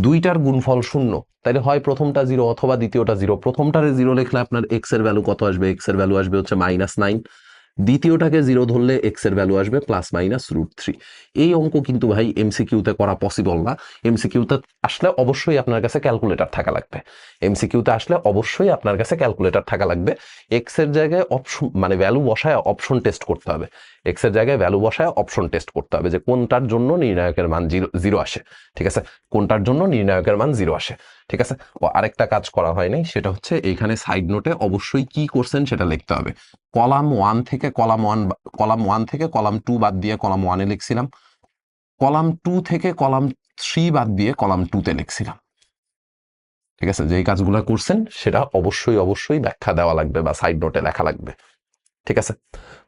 দুইটার গুণফল 0, তাহলে হয় প্রথমটা 0 অথবা দ্বিতীয়টা 0। প্রথমটারে 0 লিখলে আপনার এক্স এর ভ্যালু কত আসবে? এক্স এর ভ্যালু আসবে হচ্ছে -9। দ্বিতীয়টাকে 0 ধরলে এক্স এর ভ্যালু আসবে +-√3। এই অঙ্ক কিন্তু ভাই এমসিকিউতে করা পসিবল না। এমসিকিউতে আসলে অবশ্যই আপনার কাছে ক্যালকুলেটর থাকা লাগবে। এমসিকিউতে আসলে অবশ্যই আপনার কাছে ক্যালকুলেটর থাকা লাগবে। এক্স এর জায়গায় অপশন মানে ভ্যালু বসায় অপশন টেস্ট করতে হবে। এক্স এর জায়গায় ভ্যালু বসায় অপশন টেস্ট করতে হবে যে কোনটার জন্য নির্ণায়কের মান 0 আসে, ঠিক আছে, কোনটার জন্য নির্ণায়কের মান 0 আসে, ঠিক আছে। আরেকটা কাজ করা হয়নি, সেটা হচ্ছে এইখানে সাইড নোটে অবশ্যই কি করছেন সেটা লিখতে হবে। কলাম 1 থেকে কলাম 1 থেকে কলাম 2 বাদ দিয়ে কলাম 1 এ লিখছিলাম, কলাম 2 থেকে কলাম 3 বাদ দিয়ে কলাম 2 তে লিখছিলাম, ঠিক আছে। যেই কাজগুলো করছেন সেটা অবশ্যই ব্যাখ্যা দেওয়া লাগবে বা সাইড নোটে লেখা লাগবে, ঠিক আছে।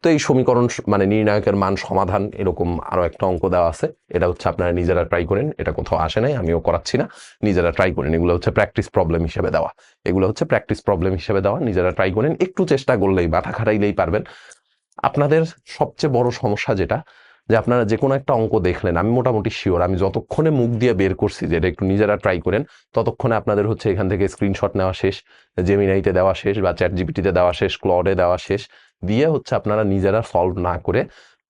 তো এই সমীকরণ মানে নির্ণায়কের মান সমাধান এরকম আরো একটা অঙ্ক দেওয়া আছে, এটা হচ্ছে আপনারা নিজেরা ট্রাই করেন, এটা কোথাও আসে নাই, আমিও করাচ্ছি না, নিজেরা ট্রাই করেন। এগুলো হচ্ছে প্র্যাকটিস প্রবলেম হিসেবে দেওয়া, এগুলো হচ্ছে প্র্যাকটিস প্রবলেম হিসেবে দেওয়া, নিজেরা ট্রাই করেন, একটু চেষ্টা করলেই মাথা খাটাইলেই পারবেন। আপনাদের সবচেয়ে বড় সমস্যা যেটা, যে আপনারা যে কোনো একটা অঙ্ক দেখলেন, আমি মোটামুটি শিওর আমি যতক্ষণে মুখ দিয়ে বের করছি যে এটা একটু নিজেরা ট্রাই করেন, ততক্ষণে আপনাদের হচ্ছে এখান থেকে স্ক্রিনশট নেওয়া শেষ, জেমিনাইতে দেওয়া শেষ বা চ্যাট জিপিটিতে দেওয়া শেষ, ক্লডে দেওয়া শেষ, দিয়ে হচ্ছে আপনারা নিজেরা সলভ না করে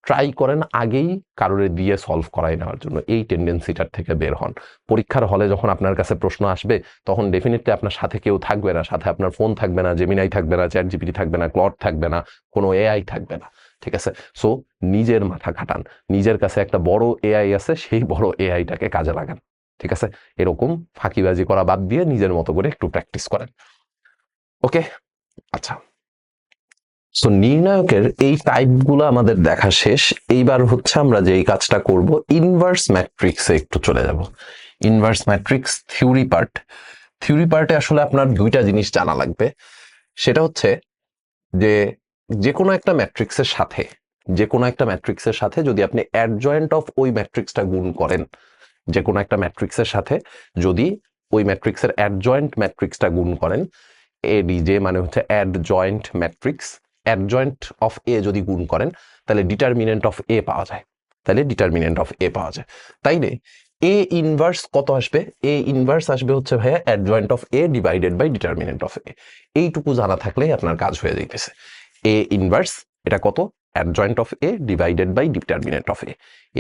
ট্রাই করেন আগেই কারোরে দিয়ে সলভ করাই নেওয়ার জন্য। এই টেন্ডেন্সিটার থেকে বের হন। পরীক্ষার হলে যখন আপনার কাছে প্রশ্ন আসবে তখন ডেফিনেটলি আপনার সাথে কেউ থাকবে না, সাথে আপনার ফোন থাকবে না, জেমিনাই থাকবে না, চ্যাট জিপিটি থাকবে না, ক্লড থাকবে না, কোনো এআই থাকবে না, ঠিক আছে। সো নিজের মাথা খাটান, নিজের কাছে একটা বড় এআই আছে, সেই বড় এআইটাকে কাজে লাগান, ঠিক আছে। এরকম ফাঁকিবাজি করা বাদ দিয়ে নিজের মতো করে একটু প্র্যাকটিস করেন, ওকে। আচ্ছা, সো নির্ণায়কের এই টাইপগুলো আমাদের দেখা শেষ। এইবার হচ্ছে আমরা যে এই কাজটা করব, ইনভার্স ম্যাট্রিক্সে একটু চলে যাব। Inverse matrix theory part. Theory পার্টে আসলে আপনার দুইটা জিনিস জানা লাগবে। সেটা হচ্ছে যে যে কোনো একটা ম্যাট্রিক্সের সাথে, যে কোনো একটা ম্যাট্রিক্সের সাথে যদি আপনি অ্যাডজয়েন্ট অফ ওই ম্যাট্রিক্সটা গুণ করেন, যে কোনো একটা ম্যাট্রিক্সের সাথে যদি ওই ম্যাট্রিক্সের অ্যাডজয়েন্ট ম্যাট্রিক্সটা গুণ করেন, এডিজে মানে হচ্ছে অ্যাডজয়েন্ট ম্যাট্রিক্স, অ্যাডজয়েন্ট অফ এ যদি গুণ করেন তাহলে ডিটারমিনেন্ট অফ এ পাওয়া যায়, তাহলে ডিটারমিনেন্ট অফ এ পাওয়া যায়। তাইলে এ ইনভার্স কত আসবে? এ ইনভার্স আসবে হচ্ছে ভাইয়া adjoint of A divided by determinant of A. এইটুকু জানা থাকলেই আপনার কাজ হয়ে যাইতেছে। এ ইনভার্স এটা কত? Adjoint of A divided by determinant of A.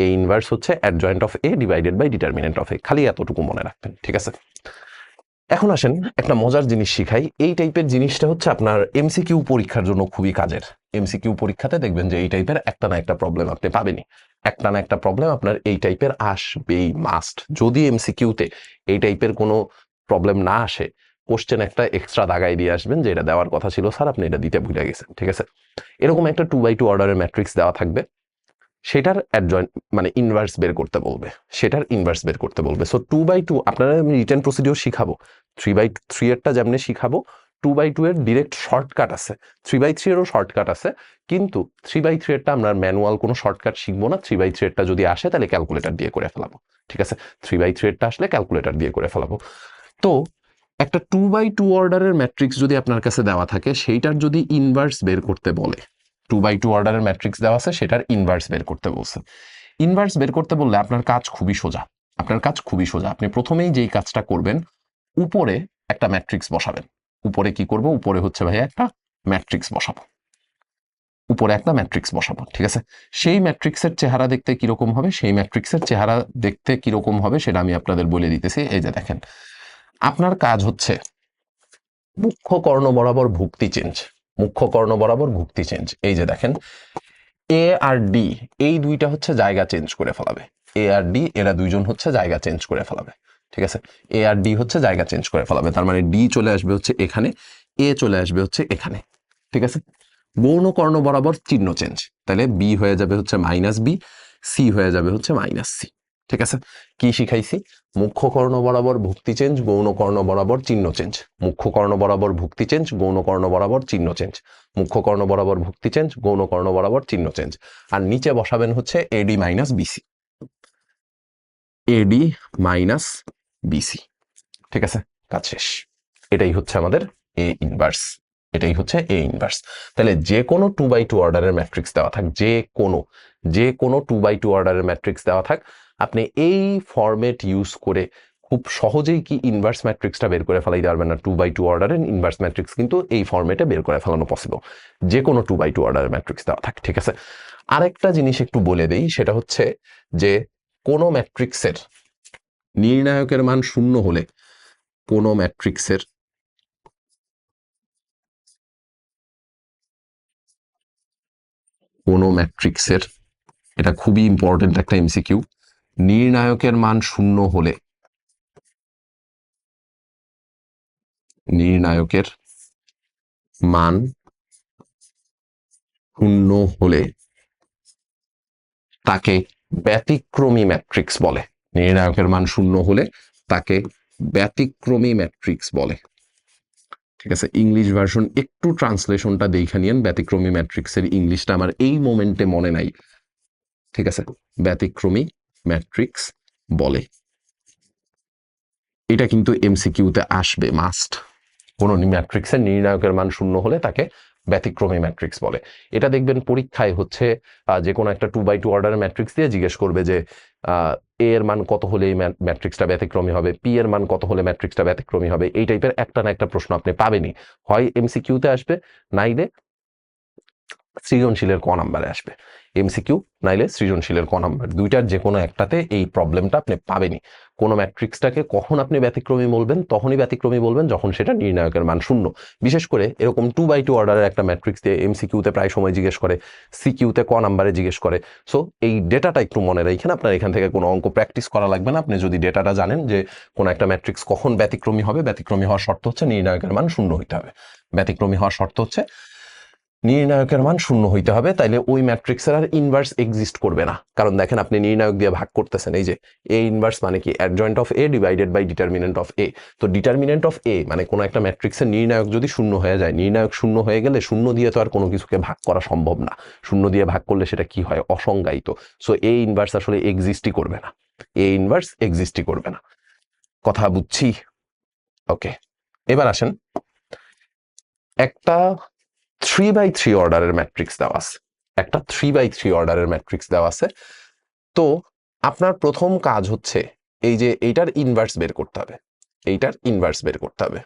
A inverse হচ্ছে adjoint of A divided by determinant of A, খালি এতটুকু মনে রাখবেন, ঠিক আছে। এখন আসেন একটা মজার জিনিস শিখাই। এই টাইপের জিনিসটা হচ্ছে আপনার এমসিকিউ পরীক্ষার জন্য খুবই কাজের। এমসিকিউ পরীক্ষাতে দেখবেন যে এই টাইপের একটা না একটা প্রবলেম আপনি পাবেনই, একটা না একটা প্রবলেম আপনার এই টাইপের আসবেই, মাস্ট। যদি এমসিকিউতে এই টাইপের কোনো প্রবলেম না আসে, কোশ্চেন একটা এক্সট্রা দাগাই দিয়ে আসবেন যে এটা দেওয়ার কথা ছিল স্যার, আপনি এটা দিতে ভুলে গেছেন, ঠিক আছে। এরকম একটা 2x2 অর্ডারের ম্যাট্রিক্স দেওয়া থাকবে, সেটার অ্যাডজয়েন্ট মানে ইনভার্স বের করতে বলবে, সেটার ইনভার্স বের করতে বলবে। সো 2x2 আপনারা আমি রিটেন প্রসিডিওর শিখাবো, 3x3 এরটা যেমনি শিখাবো, 2x2 এর ডিরেক্ট শর্টকাট আছে, 3x3 এরও শর্টকাট আছে, কিন্তু 3x3 এরটা আমরা ম্যানুয়াল কোনো শর্টকাট শিখবো না। 3x3 এরটা যদি আসে তাহলে ক্যালকুলেটর দিয়ে করে ফেলাবো, ঠিক আছে। 3x3 এরটা আসলে ক্যালকুলেটর দিয়ে করে ফেলাবো। তো একটা 2x2 অর্ডারের ম্যাট্রিক্স যদি আপনার কাছে দেওয়া থাকে, সেইটার যদি ইনভার্স বের করতে বলে, 2x2 অর্ডারের ম্যাট্রিক্স দেওয়া আছে, সেটার ইনভার্স বের করতে বলছে। ইনভার্স বের করতে বললে আপনার কাজ খুবই সোজা, আপনার কাজ খুবই সোজা। আপনি প্রথমেই যেই কাজটা করবেন, উপরে একটা ম্যাট্রিক্স বসাবেন। উপরে কি করব? উপরে হচ্ছে ভাইয়া একটা ম্যাট্রিক্স বসাবো, উপরে একটা ম্যাট্রিক্স বসাবো, ঠিক আছে। সেই ম্যাট্রিক্সের চেহারা দেখতে কিরকম হবে, সেই ম্যাট্রিক্সের চেহারা দেখতে কিরকম হবে সেটা আমি আপনাদের বলে দিতেছি। এই যে দেখেন, আপনার কাজ হচ্ছে মুখ্য কর্ণ বরাবর ভুক্তি চেঞ্জ, মুখ্য কর্ণ বরাবর ভুক্তি চেঞ্জ। এই যে দেখেন, এ আর ডি এই দুইটা হচ্ছে জায়গা চেঞ্জ করে ফেলাবে, এ আর ডি এরা দুইজন হচ্ছে জায়গা চেঞ্জ করে ফেলাবে, ঠিক আছে। এ আর ডি হচ্ছে জায়গা চেঞ্জ করে ফেলাবে, তার মানে ডি চলে আসবে হচ্ছে এখানে, এ চলে আসবে হচ্ছে এখানে, ঠিক আছে। গৌণ কর্ণ বরাবর চিহ্ন চেঞ্জ, তাহলে বি হয়ে যাবে হচ্ছে -বি, সি হয়ে যাবে হচ্ছে -সি, ঠিক আছে, কি শিখাইছি? মুখ্য কর্ণ বরাবর ভুক্তি চেঞ্জ, গৌণ কর্ণ বরাবর চিহ্ন চেঞ্জ, মুখ্য কর্ণ বরাবর ভুক্তি চেঞ্জ, গৌণ কর্ণ বরাবর চিহ্ন চেঞ্জ, মুখ্য কর্ণ বরাবর ভুক্তি চেঞ্জ, গৌণ কর্ণ বরাবর চিহ্ন চেঞ্জ। আর নিচে বসাবেন হচ্ছে AD minus BC, AD minus BC. ঠিক আছে, কাজ শেষ। এটাই হচ্ছে আমাদের এ ইনভার্স, এটাই হচ্ছে এ ইনভার্স। তাহলে যে কোনো 2/2 অর্ডারের ম্যাট্রিক্স দেওয়া থাক, যে কোনো 2/2 অর্ডারের ম্যাট্রিক্স দেওয়া থাক, আপনি এই ফরম্যাট ইউজ করে খুব সহজেই কি ইনভার্স ম্যাট্রিক্সটা বের করে ফেলাইতে পারবেন না। 2/2 অর্ডারের ইনভার্স ম্যাট্রিক্স কিন্তু এই ফরম্যাটে বের করে ফেলানো পসিবল, যে কোনো 2/2 অর্ডারের ম্যাট্রিক্স দেওয়া থাক। ঠিক আছে, আরেকটা জিনিস একটু বলে দেই, সেটা হচ্ছে যে কোনো ম্যাট্রিক্সের নির্ণায়কের মান শূন্য হলে, কোনো ম্যাট্রিক্সের এটা খুবই ইম্পর্টেন্ট একটা এমসিকিউ, নির্ণায়কের মান শূন্য হলে, নির্ণায়কের মান শূন্য হলে তাকে ব্যতিক্রমী ম্যাট্রিক্স বলে। নির্ণায়কের মান শূন্য হলে তাকে ব্যতিক্রমী ম্যাট্রিক্স বলে। ঠিক আছে, ইংলিশ ভার্সন একটু ট্রান্সলেশনটা দেখে নিয়েন। ব্যতিক্রমী ম্যাট্রিক্সের ইংলিশটা আমার এই মোমেন্টে মনে নাই। ঠিক আছে, ব্যতিক্রমী ম্যাট্রিক্স বলে, এটা কিন্তু এমসিকিউতে আসবে মাস্ট। কোন ম্যাট্রিক্সের নির্ণায়কের মান শূন্য হলে তাকে ব্যতিক্রমী ম্যাট্রিক্স বলে। এটা দেখবেন পরীক্ষায় হচ্ছে যে কোনো একটা 2/2 অর্ডারের ম্যাট্রিক্স দিয়ে জিজ্ঞেস করবে যে এ এর মান কত হলে এই ম্যাট্রিক্সটা ব্যতিক্রমী হবে, পি এর মান কত হলে ম্যাট্রিক্সটা ব্যতিক্রমী হবে। এই টাইপের একটা না একটা প্রশ্ন আপনি পাবেনই, হয় এমসিকিউতে আসবে, নাইলে সৃজনশীলের ক নাম্বারে আসবে। এমসিকিউ নাইলে সৃজনশীলের ক নাম্বার, দুইটার যে কোনো একটাতে এই প্রবলেমটা আপনি পাবেনই। কোনো ম্যাট্রিক্সটাকে কখন আপনি ব্যতিক্রমী বলবেন, তখনই ব্যতিক্রমী বলবেন যখন সেটা নির্ণায়কের মান শূন্য। বিশেষ করে এরকম 2/2 অর্ডারের একটা ম্যাট্রিক্স দিয়ে এমসিকিউতে প্রায় সময় জিজ্ঞেস করে, সিকিউতে ক নাম্বারে জিজ্ঞেস করে। সো এই ডেটাটা একটু মনে রাখেন, আপনার এখান থেকে কোনো অঙ্ক প্র্যাকটিস করা লাগবে না। আপনি যদি ডেটাটা জানেন যে কোনো একটা ম্যাট্রিক্স কখন ব্যতিক্রমী হবে, ব্যতিক্রমী হওয়ার শর্ত হচ্ছে নির্ণায়কের মান শূন্য হইতে হবে। ব্যতিক্রমী হওয়ার শর্ত হচ্ছে নির্ণায়কের মান শূন্য হইতে হবে, তাইলে ওই ম্যাট্রিক্সের আর ইনভার্স এক্সিস্ট করবে না। কারণ দেখেন আপনি নির্ণায়ক দিয়ে ভাগ করতেছেন, এই যে এ ইনভার্স মানে কি, adjoint of A divided by determinant of A. তো ডিটারমিনেন্ট অফ এ মানে কোনো একটা ম্যাট্রিক্সের নির্ণায়ক যদি শূন্য হয়ে যায়, নির্ণায়ক শূন্য হয়ে গেলে শূন্য দিয়ে তো আর কোনো কিছুকে ভাগ করা সম্ভব না। শূন্য দিয়ে ভাগ করলে সেটা কি হয়, অসংজ্ঞায়িত। সো এ ইনভার্স আসলে এক্সিস্টই করবে না, এ ইনভার্স এক্সিস্টই করবে না। কথা বুঝছি? ওকে, এবার আসেন, একটা 3/3 অর্ডারের ম্যাট্রিক্স দেওয়া আছে, একটা 3/3 অর্ডারের ম্যাট্রিক্স দেওয়া আছে। তো আপনার প্রথম কাজ হচ্ছে এই যে এইটার ইনভার্স বের করতে হবে, এইটার ইনভার্স বের করতে হবে।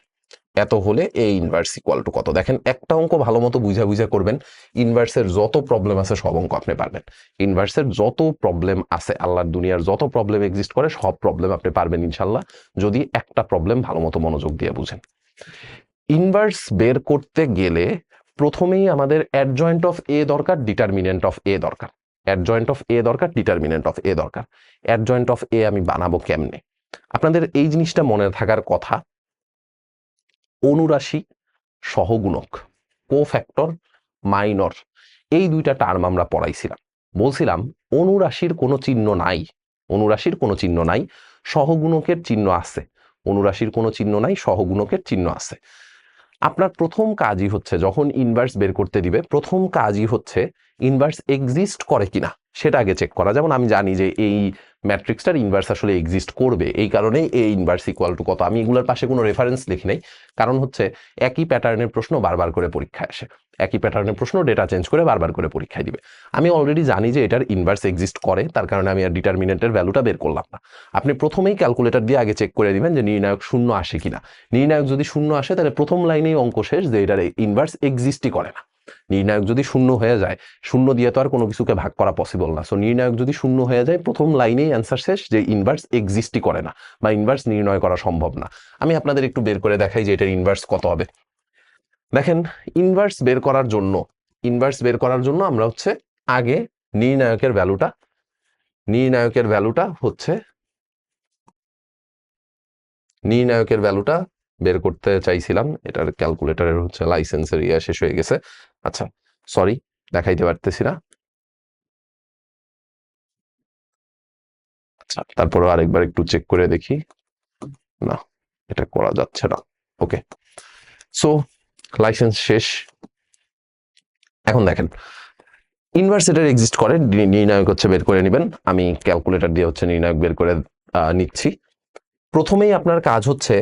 এত হলে এ ইনভার্স ইকুয়াল টু কত। দেখেন একটা অঙ্ক ভালো মতো বুঝা করবেন, ইনভার্সের যত প্রবলেম আছে সব অঙ্ক আপনি পারবেন। ইনভার্সের যত প্রবলেম আছে, আল্লাহর দুনিয়ার যত প্রবলেম এক্সিস্ট করে সব প্রবলেম আপনি পারবেন ইনশাল্লাহ, যদি একটা প্রবলেম ভালো মতো মনোযোগ দিয়ে বুঝেন। ইনভার্স বের করতে গেলে প্রথমেই আমাদের অ্যাডজয়েন্ট অফ এ দরকার, ডিটারমিনেন্ট অফ এ দরকার। অ্যাডজয়েন্ট অফ এ দরকার, ডিটারমিনেন্ট অফ এ দরকার। অ্যাডজয়েন্ট অফ এ আমি বানাবো কেমনে? আপনাদের এই জিনিসটা মনে থাকার কথা, অনুরাশি, সহগুণক, কোফ্যাক্টর, মাইনর, এই দুইটা টার্ম আমরা পড়াইছিলাম। বলছিলাম অনুরাশির কোনো চিহ্ন নাই, অনুরাশির কোনো চিহ্ন নাই, সহগুণকের চিহ্ন আছে। অনুরাশির কোনো চিহ্ন নাই, সহগুণকের চিহ্ন আছে। আপনার প্রথম কাজই হচ্ছে যখন ইনভার্স বের করতে দিবে, প্রথম কাজই হচ্ছে ইনভার্স এক্সিস্ট করে কিনা সেটা আগে চেক করা। যেমন আমি জানি যে এই ম্যাট্রিক্সটার ইনভার্স আসলে এক্সিস্ট করবে, এই কারণেই এ ইনভার্স ইকুয়াল টু কত। আমি এগুলোর পাশে কোনো রেফারেন্স লিখি নাই, কারণ হচ্ছে একই প্যাটার্নের প্রশ্ন বারবার করে পরীক্ষায় আসে, একই প্যাটার্নের প্রশ্ন ডেটা চেঞ্জ করে বারবার করে পরীক্ষায় দিবে। আমি অলরেডি জানি যে এটার ইনভার্স এক্সিস্ট করে, তার কারণে আমি আর ডিটারমিনেন্টের ভ্যালুটা বের করলাম না। আপনি প্রথমেই ক্যালকুলেটর দিয়ে আগে চেক করে দিবেন যে নির্ণায়ক শূন্য আসে কিনা। নির্ণায়ক যদি শূন্য আসে তাহলে প্রথম লাইনেই অঙ্ক শেষ, যে এটার ইনভার্স এক্সিস্টই করে না। নির্ণায়ক যদি শূন্য হয়ে যায়, শূন্য দিয়ে তো আর কোনো কিছুকে ভাগ করা পসিবল না। সো নির্ণায়ক যদি শূন্য হয়ে যায়, প্রথম লাইনেই অ্যান্সার শেষ, যে ইনভার্স এক্সিস্টই করে না বা ইনভার্স নির্ণয় করা সম্ভব না। আমি আপনাদের একটু বের করে দেখাই যে এটার ইনভার্স কত হবে। দেখেন, ইনভার্স বের করার জন্য, ইনভার্স বের করার জন্য আমরা হচ্ছে আগে নির্ণায়কের ভ্যালুটা, নির্ণায়কের ভ্যালুটা হচ্ছে, নির্ণায়কের ভ্যালুটা বের করতে চাইছিলাম। এটার ক্যালকুলেটরের হচ্ছে লাইসেন্সের ইয়া শেষ হয়ে গেছে। আচ্ছা, সরি, দেখাইতে পারতেছি না। আচ্ছা, তারপরে আরেকবার একটু চেক করে দেখি। না, এটা করা যাচ্ছে না। ওকে, সো লাইসেন্স শেষ। এখন দেখেন ইনভার্স এটার এক্সিস্ট করে, নির্ণায়ক হচ্ছে বের করে নেবেন। আমি ক্যালকুলেটর দিয়ে হচ্ছে নির্ণায়ক বের করে নিচ্ছি। প্রথমেই আপনার কাজ হচ্ছে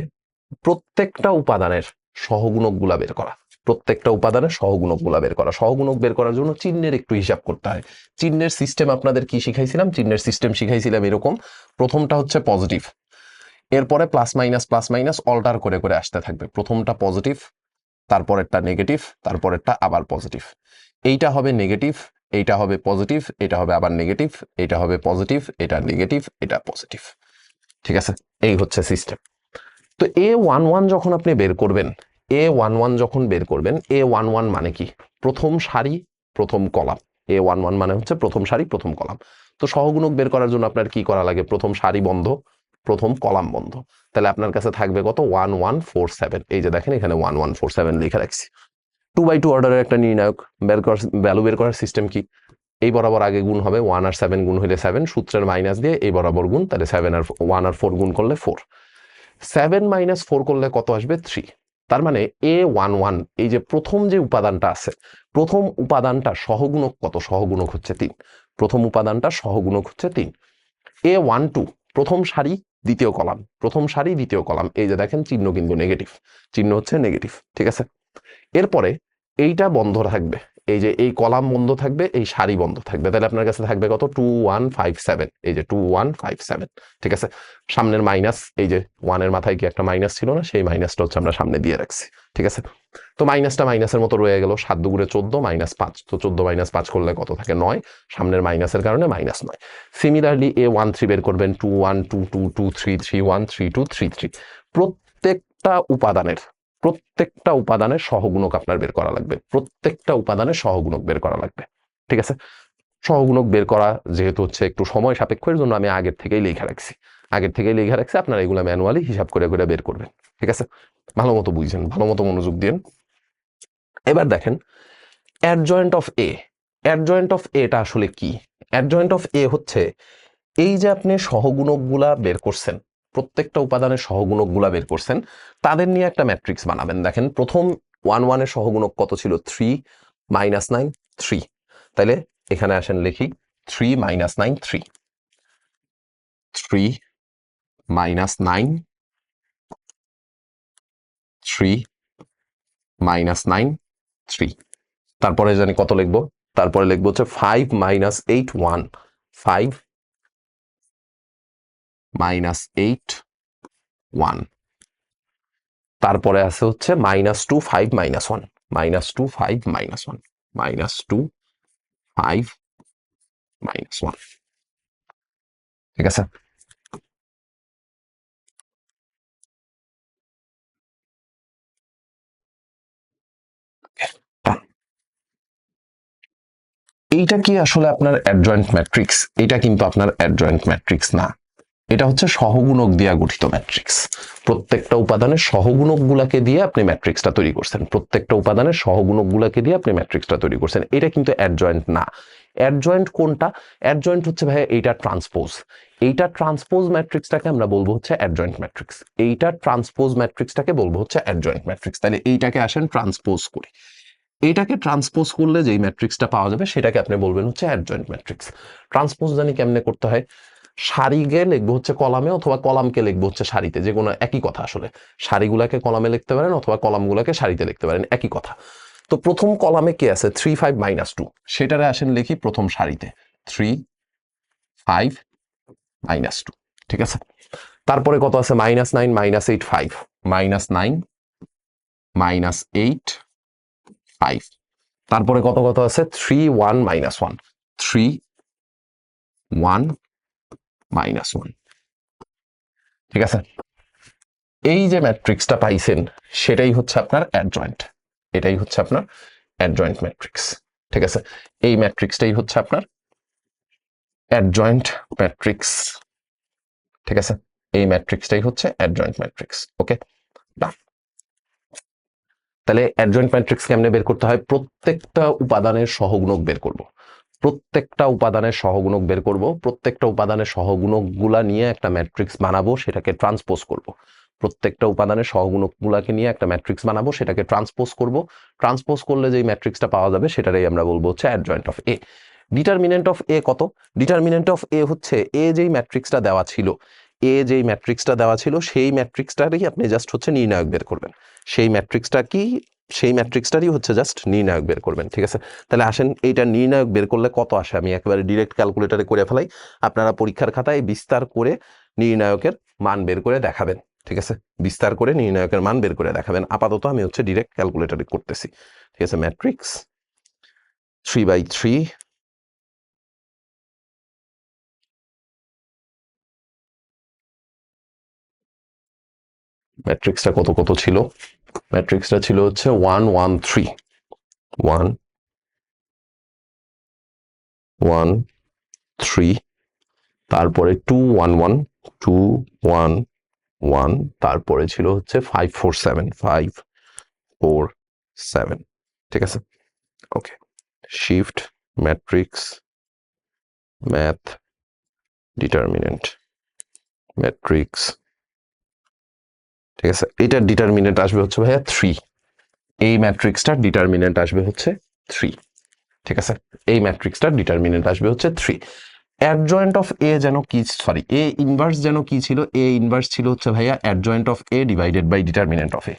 প্রত্যেকটা উপাদানের সহগুণকগুলা বের করা। প্রত্যেকটা উপাদানের সহগুণকগুলা বের করা। সহগুণক বের করার জন্য চিহ্নের একটু হিসাব করতে হয়। চিহ্নের সিস্টেম আপনাদের কি শিখাইছিলাম? চিহ্নের সিস্টেম শিখাইছিলাম এরকম, প্রথমটা হচ্ছে পজিটিভ, এরপরে প্লাস মাইনাস অল্টার করে করে আসতে থাকবে। প্রথমটা পজিটিভ, তারপরেরটা নেগেটিভ, তারপরেরটা আবার পজিটিভ। এইটা হবে নেগেটিভ, এইটা হবে পজিটিভ, এটা হবে আবার নেগেটিভ, এটা হবে পজিটিভ, এটা নেগেটিভ, এটা পজিটিভ। ঠিক আছে, এই হচ্ছে সিস্টেম। তো A11 যখন আপনি বের করবেন, A11 যখন বের করবেন, A11 মানে কি? প্রথম সারি প্রথম কলাম। A11 মানে হচ্ছে প্রথম সারি প্রথম কলাম। তো সহগুণক বের করার জন্য আপনার কি করা লাগে? প্রথম সারি বন্ধ, প্রথম কলাম বন্ধ। তাহলে আপনার কাছে থাকবে কত? 1147। এই যে দেখেন এখানে 1147 লিখে রাখছি। 2/2 অর্ডারের একটা নির্ণায়ক বের করার ভ্যালু বের করার সিস্টেম কি? এই বরাবর আগে গুণ হবে, 1 আর 7 গুণ হলে 7, সূত্রের মাইনাস দিয়ে এই বরাবর গুণ, তাহলে 7 আর 1 আর 4 গুণ করলে 4। 7 মাইনাস 4 করলে কত আসবে? 3। তার মানে A11 এই যে প্রথম যে উপাদানটা আছে, প্রথম উপাদানটা সহগুণক কত? সহগুণক হচ্ছে 3। প্রথম উপাদানটা সহগুণক হচ্ছে 3। A12 প্রথম সারি দ্বিতীয় কলাম, প্রথম সারি দ্বিতীয় কলাম। এই যে দেখেন চিহ্ন কিন্তু নেগেটিভ, চিহ্ন হচ্ছে নেগেটিভ। ঠিক আছে, এরপরে এইটা বন্ধ থাকবে, এই যে এই কলাম বন্ধ থাকবে, এই সারি বন্ধ থাকবে। তাহলে আপনার কাছে থাকবে কত? 2157। এই যে 2157। ঠিক আছে, সামনের মাইনাস, এই যে 1 এর মাথায় কি একটা মাইনাস ছিল না? সেই মাইনাসটা হচ্ছে আমরা সামনে দিয়ে রাখছি। ঠিক আছে, তো মাইনাসটা মাইনাসের মতো রয়ে গেল। 7 দুগুণে 14 মাইনাস 5, তো 14 মাইনাস 5 করলে কত থাকে? 9। সামনের মাইনাসের কারণে মাইনাস 9। সিমিলারলি A13 বের করবেন, 212223313233। প্রত্যেকটা উপাদানের সহগুণক আপনার বের করা লাগবে। প্রত্যেকটা উপাদানের সহগুণক বের করা লাগবে। ঠিক আছে, সহগুণক বের করা যেহেতু হচ্ছে একটু সময় সাপেক্ষের জন্য আমি আগের থেকেই লেখা রাখছি। আপনারা এগুলো ম্যানুয়ালি হিসাব করে করে বের করবেন। ঠিক আছে, ভালো মতো বুঝছেন, ভালো মতো মনোযোগ দিন। এবার দেখেন adjoint of A. Adjoint of এটা আসলে কি? অ্যাডজয়েন্ট অফ এ হচ্ছে এই যে আপনি সহগুণকগুলা বের করছেন, প্রত্যেকটা উপাদানের সহগুণকগুলা বের করছেন, তাদের নিয়ে একটা ম্যাট্রিক্স বানাবেন। দেখেন প্রথম 1 এর সহগুণক কত ছিল? 3 মাইনাস 9 3। তাহলে এখানে আসেন লিখি 3 মাইনাস 9 3, 3 মাইনাস 9 3 মাইনাস 9 3। তারপরে জানি কত লিখবো? তারপরে লিখবো হচ্ছে 5 মাইনাস 8 1, 5 মাইনাস 8 1। তারপরে আছে হচ্ছে -2 5 -1, -2 5 -1, -2 5 -1। ঠিক আছে, এইটা কি আসলে আপনার অ্যাডজয়েন্ট ম্যাট্রিক্স? এটা কিন্তু আপনার অ্যাডজয়েন্ট ম্যাট্রিক্স না, এটা হচ্ছে সহগুণক দিয়ে গঠিত ম্যাট্রিক্স। প্রত্যেকটা উপাদানের সহগুণকগুলাকে দিয়ে আপনি ম্যাট্রিক্সটা তৈরি করছেন, প্রত্যেকটা উপাদানের সহগুণকগুলাকে দিয়ে আপনি ম্যাট্রিক্সটা তৈরি করছেন। এটা কিন্তু অ্যাডজয়েন্ট না। অ্যাডজয়েন্ট কোনটা? অ্যাডজয়েন্ট হচ্ছে ভাই এইটা ট্রান্সপোজ। এইটা ট্রান্সপোজ ম্যাট্রিক্সটাকে আমরা বলবো হচ্ছে অ্যাডজয়েন্ট ম্যাট্রিক্স। এইটা ট্রান্সপোজ ম্যাট্রিক্সটাকে বলবো হচ্ছে অ্যাডজয়েন্ট ম্যাট্রিক্স। তাহলে এইটাকে আসেন ট্রান্সপোজ করি। এইটাকে ট্রান্সপোজ করলে যেই ম্যাট্রিক্সটা পাওয়া যাবে সেটাকে আপনি বলবেন হচ্ছে অ্যাডজয়েন্ট ম্যাট্রিক্স। ট্রান্সপোজ জানি কেমনে করতে হয়? সারিকে লিখবো হচ্ছে কলামে, অথবা কলামকে লিখবো হচ্ছে সারিতে, যে কোনো একই কথা আসলে। সারিগুলাকে কলামে লিখতে পারেন অথবা কলামগুলাকে সারিতে লিখতে পারেন, একই কথা। তো প্রথম কলামে কি আছে? 3 5 -2, সেটারে আসেন লিখি প্রথম সারিতে 3 5 -2। ঠিক আছে, তারপরে কত আছে? -9 -8 5, -9 -8 5। তারপরে কত কত আছে? 3 1 -1, 3 1 -1। ঠিক আছে, এই যে ম্যাট্রিক্সটা পাইছেন সেটাই হচ্ছে আপনার অ্যাডজয়েন্ট। এটাই হচ্ছে আপনার অ্যাডজয়েন্ট ম্যাট্রিক্স। ঠিক আছে, এই ম্যাট্রিক্সটাই হচ্ছে আপনার অ্যাডজয়েন্ট ম্যাট্রিক্স। ঠিক আছে, এই ম্যাট্রিক্সটাই হচ্ছে অ্যাডজয়েন্ট ম্যাট্রিক্স। ওকে, তাহলে অ্যাডজয়েন্ট ম্যাট্রিক্স কেমনে বের করতে হয়? প্রত্যেকটা উপাদানের সহগুণক বের করব। প্রত্যেকটা উপাদানের সহগুণক বের করব, প্রত্যেকটা উপাদানের সহগুণকগুলা নিয়ে একটা ম্যাট্রিক্স বানাবো, সেটাকে ট্রান্সপোজ করব। প্রত্যেকটা উপাদানের সহগুণকগুলাকে নিয়ে একটা ম্যাট্রিক্স বানাবো, সেটাকে ট্রান্সপোজ করব। ট্রান্সপোজ করলে যেই ম্যাট্রিক্সটা পাওয়া যাবে সেটারই আমরা বলবো হচ্ছে adjoint of A. Determinant of A কত? ডিটারমিনেন্ট অফ এ হচ্ছে এ যেই ম্যাট্রিক্সটা দেওয়া ছিল, যেই ম্যাট্রিক্সটা দেওয়া ছিল সেই ম্যাট্রিক্সটারই আপনি জাস্ট হচ্ছে নির্ণায়ক বের করবেন। সেই ম্যাট্রিক্সটারই হচ্ছে জাস্ট নির্ণায়ক বের করবেন। ঠিক আছে, তাহলে আসেন এইটা নির্ণায়ক বের করলে কত আসে আমি একেবারে ডিরেক্ট ক্যালকুলেটরে করে ফেলাই। আপনারা পরীক্ষার খাতায় বিস্তার করে নির্ণায়কের মান বের করে দেখাবেন। ঠিক আছে, বিস্তার করে নির্ণায়কের মান বের করে দেখাবেন। আপাতত আমি হচ্ছে ডিরেক্ট ক্যালকুলেটরে করতেছি। ঠিক আছে, ম্যাট্রিক্স 3/3 ম্যাট্রিক্সটা কত কত ছিল? ম্যাট্রিক্সটা ছিল হচ্ছে 1 1 3 1 1 3, তারপরে 2 1 1 2 1 1, তারপরে ছিল হচ্ছে 5 4 7 5 4 7। ঠিক আছে, okay. Shift matrix math determinant matrix. ঠিক আছে, এটার ডিটারমিনেন্ট আসবে হচ্ছে ভাইয়া 3। এই ম্যাট্রিক্সটার ডিটারমিনেন্ট আসবে হচ্ছে 3। ঠিক আছে, এই ম্যাট্রিক্সটার ডিটারমিনেন্ট আসবে হচ্ছে 3। অ্যাডজয়েন্ট অফ এ যেন কি, সরি, এ ইনভার্স যেন কি ছিল? এ ইনভার্স ছিল হচ্ছে ভাইয়া adjoint of A divided by determinant of A.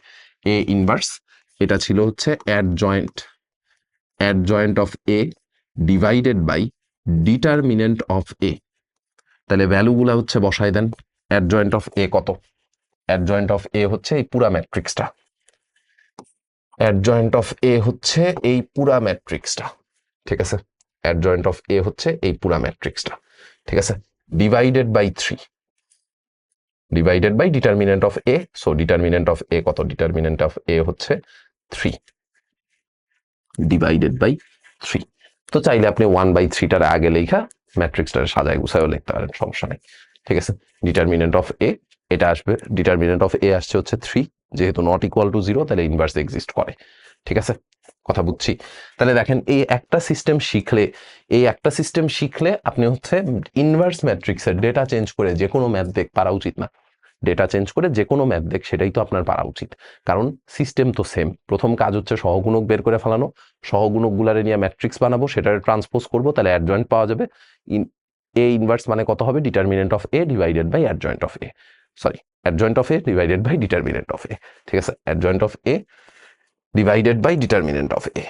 A inverse এটা ছিল হচ্ছে adjoint of A divided by determinant of A. তাহলে ভ্যালুগুলা হচ্ছে বসাই দেন। অ্যাডজয়েন্ট অফ এ কত? অ্যাডজয়েন্ট অফ এ হচ্ছে এই পুরা ম্যাট্রিক্সটা। অ্যাডজয়েন্ট অফ এ হচ্ছে এই পুরা ম্যাট্রিক্সটা। ঠিক আছে, অ্যাডজয়েন্ট অফ এ হচ্ছে এই পুরা ম্যাট্রিক্সটা। ঠিক আছে, divided by 3 divided by determinant of A. So determinant of A কত? ডিটারমিনেন্ট অফ এ হচ্ছে 3 ডিভাইডেড বাই 3। তো চাইলে আপনি 1/3টার আগে লেখা ম্যাট্রিক্সটার সাজায় গুছায়ও লিখতে পারেন, সমস্যা নেই। ঠিক আছে, ডিটারমিনেন্ট অফ এ এটা আসবে, ডিটারমিনেন্ট অফ এ আসছে হচ্ছে 3। যেহেতু নট ইকুয়াল টু 0 তাহলে ইনভার্স এক্সিস্ট করে। ঠিক আছে, কথা বুঝছি। তাহলে দেখেন এই একটা সিস্টেম শিখলে আপনি হচ্ছে ইনভার্স ম্যাট্রিক্সের ডেটা চেঞ্জ করে যে কোনো ম্যাথ দেখ পারা উচিত না। ডেটা চেঞ্জ করে যে কোনো ম্যাথ দেখ সেটাই তো আপনার পারা উচিত, কারণ সিস্টেম তো সেম। প্রথম কাজ হচ্ছে সহগুণক বের করে ফেলানো, সহগুণকগুলারে নিয়ে ম্যাট্রিক্স বানাবো, সেটার ট্রান্সপোজ করবো, তাহলে অ্যাডজয়েন্ট পাওয়া যাবে। এ ইনভার্স মানে কত হবে? Determinant of A divided by adjoint of A, sorry, adjoint of A divided by determinant of A. ঠিক আছে, adjoint of A divided by determinant of A.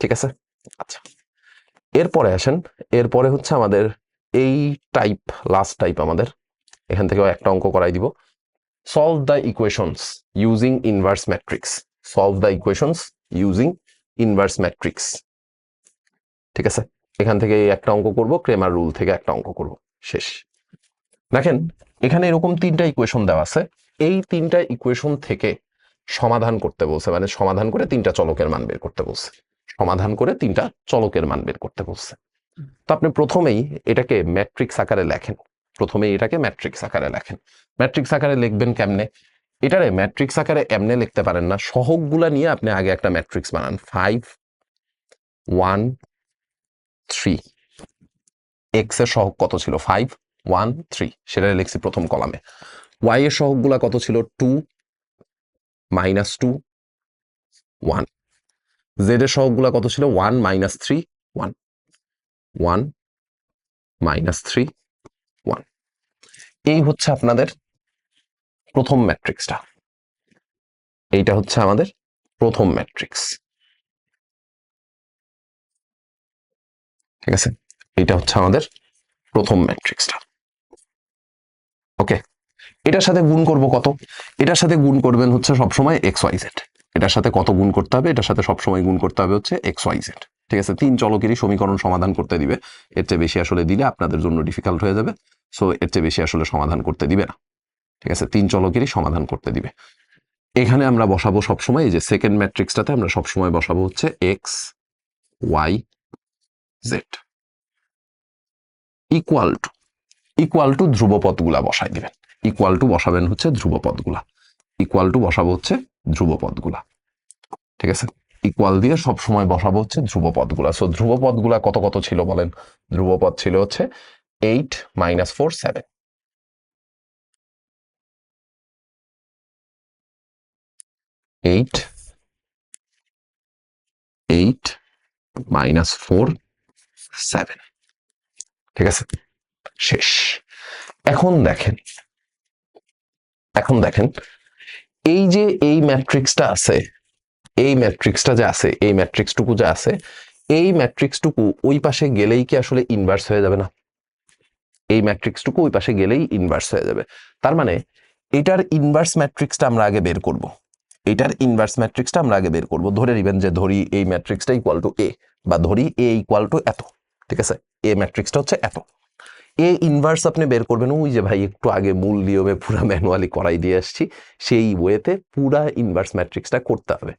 ঠিক আছে, আচ্ছা, এরপরে আসেন। এরপরে হচ্ছে আমাদের এই টাইপ, লাস্ট টাইপ আমাদের এখান থেকেও একটা অঙ্ক করাই দিব। Solve the equations using inverse matrix. Solve the equations using inverse matrix. ঠিক আছে, এখান থেকে একটা অঙ্ক করব, ক্রেমার রুল থেকে একটা অঙ্ক করব, শেষ। দেখেন এখানে এরকম 3টা ইকুয়েশন দেওয়া আছে। এই 3টা ইকুয়েশন থেকে সমাধান করতে বলছে, মানে সমাধান করে 3টা চলকের মান বের করতে বলছে। সমাধান করে 3টা চলকের মান বের করতে বলছে। তো আপনি প্রথমেই এটাকে ম্যাট্রিক্স আকারে লেখেন। ম্যাট্রিক্স আকারে লিখবেন কেমনে? এটারে ম্যাট্রিক্স আকারে এমনে লিখতে পারেন না, সহগগুলা নিয়ে আপনি আগে একটা ম্যাট্রিক্স বানান। 5 1 3, এক্স এর সহগ কত ছিল? 5 1 3, সেটা লিখছি প্রথম কলামে। ওয়াই এর সহগগুলা কত ছিল? 2 -2 1। জেড এর সহগগুলা কত ছিল? 1 -3 1 1 -3 1। এই হচ্ছে আপনাদের প্রথম ম্যাট্রিক্সটা। এইটা হচ্ছে আমাদের প্রথম ম্যাট্রিক্স। ঠিক আছে, এইটা হচ্ছে আমাদের প্রথম ম্যাট্রিক্সটা। ওকে, এটার সাথে গুণ করব কত? এটার সাথে গুণ করবেন হচ্ছে সবসময় এক্স ওয়াই জেড। এটার সাথে কত গুণ করতে হবে? এটার সাথে সবসময় গুণ করতে হবে হচ্ছে এক্স ওয়াই জেড। ঠিক আছে, 3 চলকেরই সমীকরণ সমাধান করতে দিবে। এর চেয়ে বেশি আসলে দিলে আপনাদের জন্য ডিফিকাল্ট হয়ে যাবে। সো এর চেয়ে বেশি আসলে সমাধান করতে দিবে না। ঠিক আছে, 3 চলকেরই সমাধান করতে দিবে। এখানে আমরা বসাবো সবসময়, এই যে সেকেন্ড ম্যাট্রিক্সটাতে আমরা সবসময় বসাবো হচ্ছে X Y Z equal to ধ্রুবপদগুলা বসাই দিবেন। ইকুয়াল টু বসাবেন হচ্ছে ধ্রুবপদগুলা। ঠিক আছে, ইকুয়াল দিয়ে সব সময় বসাবো হচ্ছে ধ্রুবপদগুলা। সো ধ্রুবপদগুলা কত কত ছিল বলেন? ধ্রুবপদ ছিল হচ্ছে 8 - 4 7, 8 8 - 4 7, ঠিক আছে, শেষ। এখন দেখেন, এই যে এই ম্যাট্রিক্সটা আছে, এই ম্যাট্রিক্সটা যে আছে, এই ম্যাট্রিক্সটুকু যে আছে, এই ম্যাট্রিক্সটুকু ওই পাশে গেলেই কি আসলে ইনভার্স হয়ে যাবে না? এই ম্যাট্রিক্সটুকু ওই পাশে গেলেই ইনভার্স হয়ে যাবে। তার মানে এটার ইনভার্স ম্যাট্রিক্সটা আমরা আগে বের করব। এটার ইনভার্স ম্যাট্রিক্সটা আমরা আগে বের করব। ধরে নেবেন যে ধরি এই ম্যাট্রিক্সটা ইকুয়াল টু এ, বা ধরি এ ইকুয়াল টু এত, ঠিক আছে, এ ম্যাট্রিক্সটা হচ্ছে এত। এ ইনভার্স আপনি বের করবেন ওই যে ভাই একটু আগে মূল নিয়মে পুরা ম্যানুয়ালি করাই দিয়ে আসছি, সেই ওয়েতে পুরা ইনভার্স ম্যাট্রিক্সটা করতে হবে।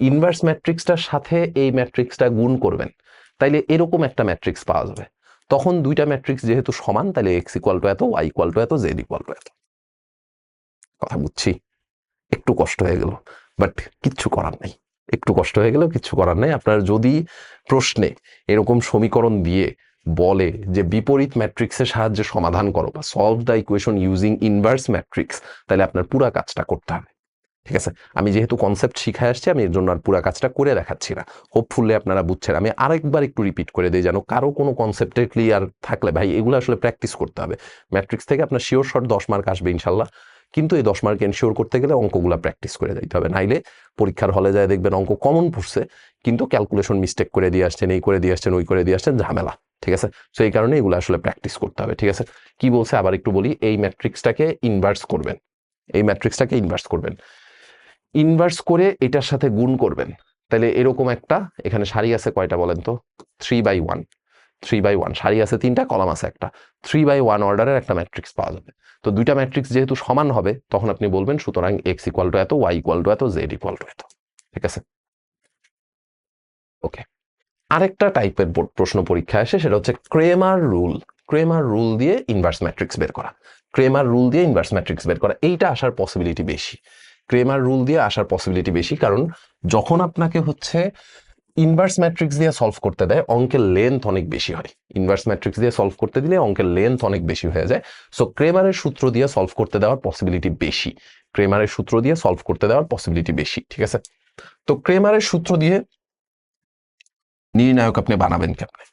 ইনভার্স ম্যাট্রিক্সটার সাথে এই ম্যাট্রিক্সটা গুণ করবেন, তাইলে এরকম একটা ম্যাট্রিক্স পাওয়া যাবে। তখন দুইটা ম্যাট্রিক্স যেহেতু সমান, তাহলে এক্স ইকুয়াল টু এত, ওয়াই ইকুয়াল টু এত, জেড ইকুয়াল টু এত। কথা বুঝছি? একটু কষ্ট হয়ে গেল, বাট কিচ্ছু করার নেই। একটু কষ্ট হয়ে গেলেও কিচ্ছু করার নেই। আপনার যদি প্রশ্নে এরকম সমীকরণ দিয়ে বলে যে বিপরীত ম্যাট্রিক্সের সাহায্যে সমাধান করো বা solve the equation using inverse matrix, তাহলে আপনার পুরা কাজটা করতে হবে, ঠিক আছে। আমি যেহেতু কনসেপ্ট শিখায় আসছি, আমি এর জন্য আর পুরা কাজটা করে দেখাচ্ছি না। হোপফুলি আপনারা বুঝছেন। আমি আরেকবার একটু রিপিট করে দিই, যেন কারো কোনো কনসেপ্টে ক্লিয়ার থাকলে, ভাই এগুলো আসলে প্র্যাকটিস করতে হবে। ম্যাট্রিক্স থেকে আপনার শিওর শর্ট 10 মার্ক আসবে ইনশাল্লাহ, কিন্তু এই 10 মার্ক এনশিওর করতে গেলে অঙ্কগুলা প্র্যাকটিস করে দিতে হবে। নাইলে পরীক্ষার হলে যায় দেখবেন অঙ্ক কমন পড়ছে, কিন্তু ক্যালকুলেশন মিস্টেক করে দিয়ে আসছেন, এই করে দিয়ে আসছেন, ওই করে দিয়ে আসছেন, ঝামেলা, ঠিক আছে। সো এই কারণে এগুলো আসলে প্র্যাকটিস করতে হবে, ঠিক আছে। কি বলছে আবার একটু বলি, এই ম্যাট্রিক্সটাকে ইনভার্স করবেন, এই ম্যাট্রিক্সটাকে ইনভার্স করবেন, ইনভার্স করে এটার সাথে গুণ করবেন। তাহলে এরকম একটা, এখানে সারি আছে কয়টা বলেন তো? 3/1, 3/1 সারি আছে 3টা, কলাম আছে একটা, 3/1 অর্ডারের একটা ম্যাট্রিক্স পাওয়া যাবে। তো দুইটা ম্যাট্রিক্স যেহেতু সমান হবে, তখন আপনি বলবেন সুতরাং এক্স ইকুয়াল টু এত, ওয়াই ইকুয়াল টু এত, জেড ইকুয়াল টু এত, ঠিক আছে। ওকে, আরেকটা টাইপের প্রশ্ন পরীক্ষায় আসে, সেটা হচ্ছে ক্রেমার রুল। ক্রেমার রুল দিয়ে ইনভার্স ম্যাট্রিক্স বের করা, ক্রেমার রুল দিয়ে ইনভার্স ম্যাট্রিক্স বের করা, এইটা আসার পসিবিলিটি বেশি। ক্রেমার রুল দিয়ে আসার পসিবিলিটি বেশি, কারণ যখন আপনাকে হচ্ছে ইনভার্স ম্যাট্রিক্স দিয়ে সলভ করতে দেয়, অঙ্কের লেন্থ অনেক বেশি হয়। ইনভার্স ম্যাট্রিক্স দিয়ে সলভ করতে দিলে অঙ্কের লেন্থ অনেক বেশি হয়ে যায়। সো ক্রেমারের সূত্র দিয়ে সলভ করতে দেওয়ার পসিবিলিটি বেশি, ক্রেমারের সূত্র দিয়ে সলভ করতে দেওয়ার পসিবিলিটি বেশি, ঠিক আছে। তো ক্রেমারের সূত্র দিয়ে নির্ণায়ক আপনি বানাবেন কেমনে?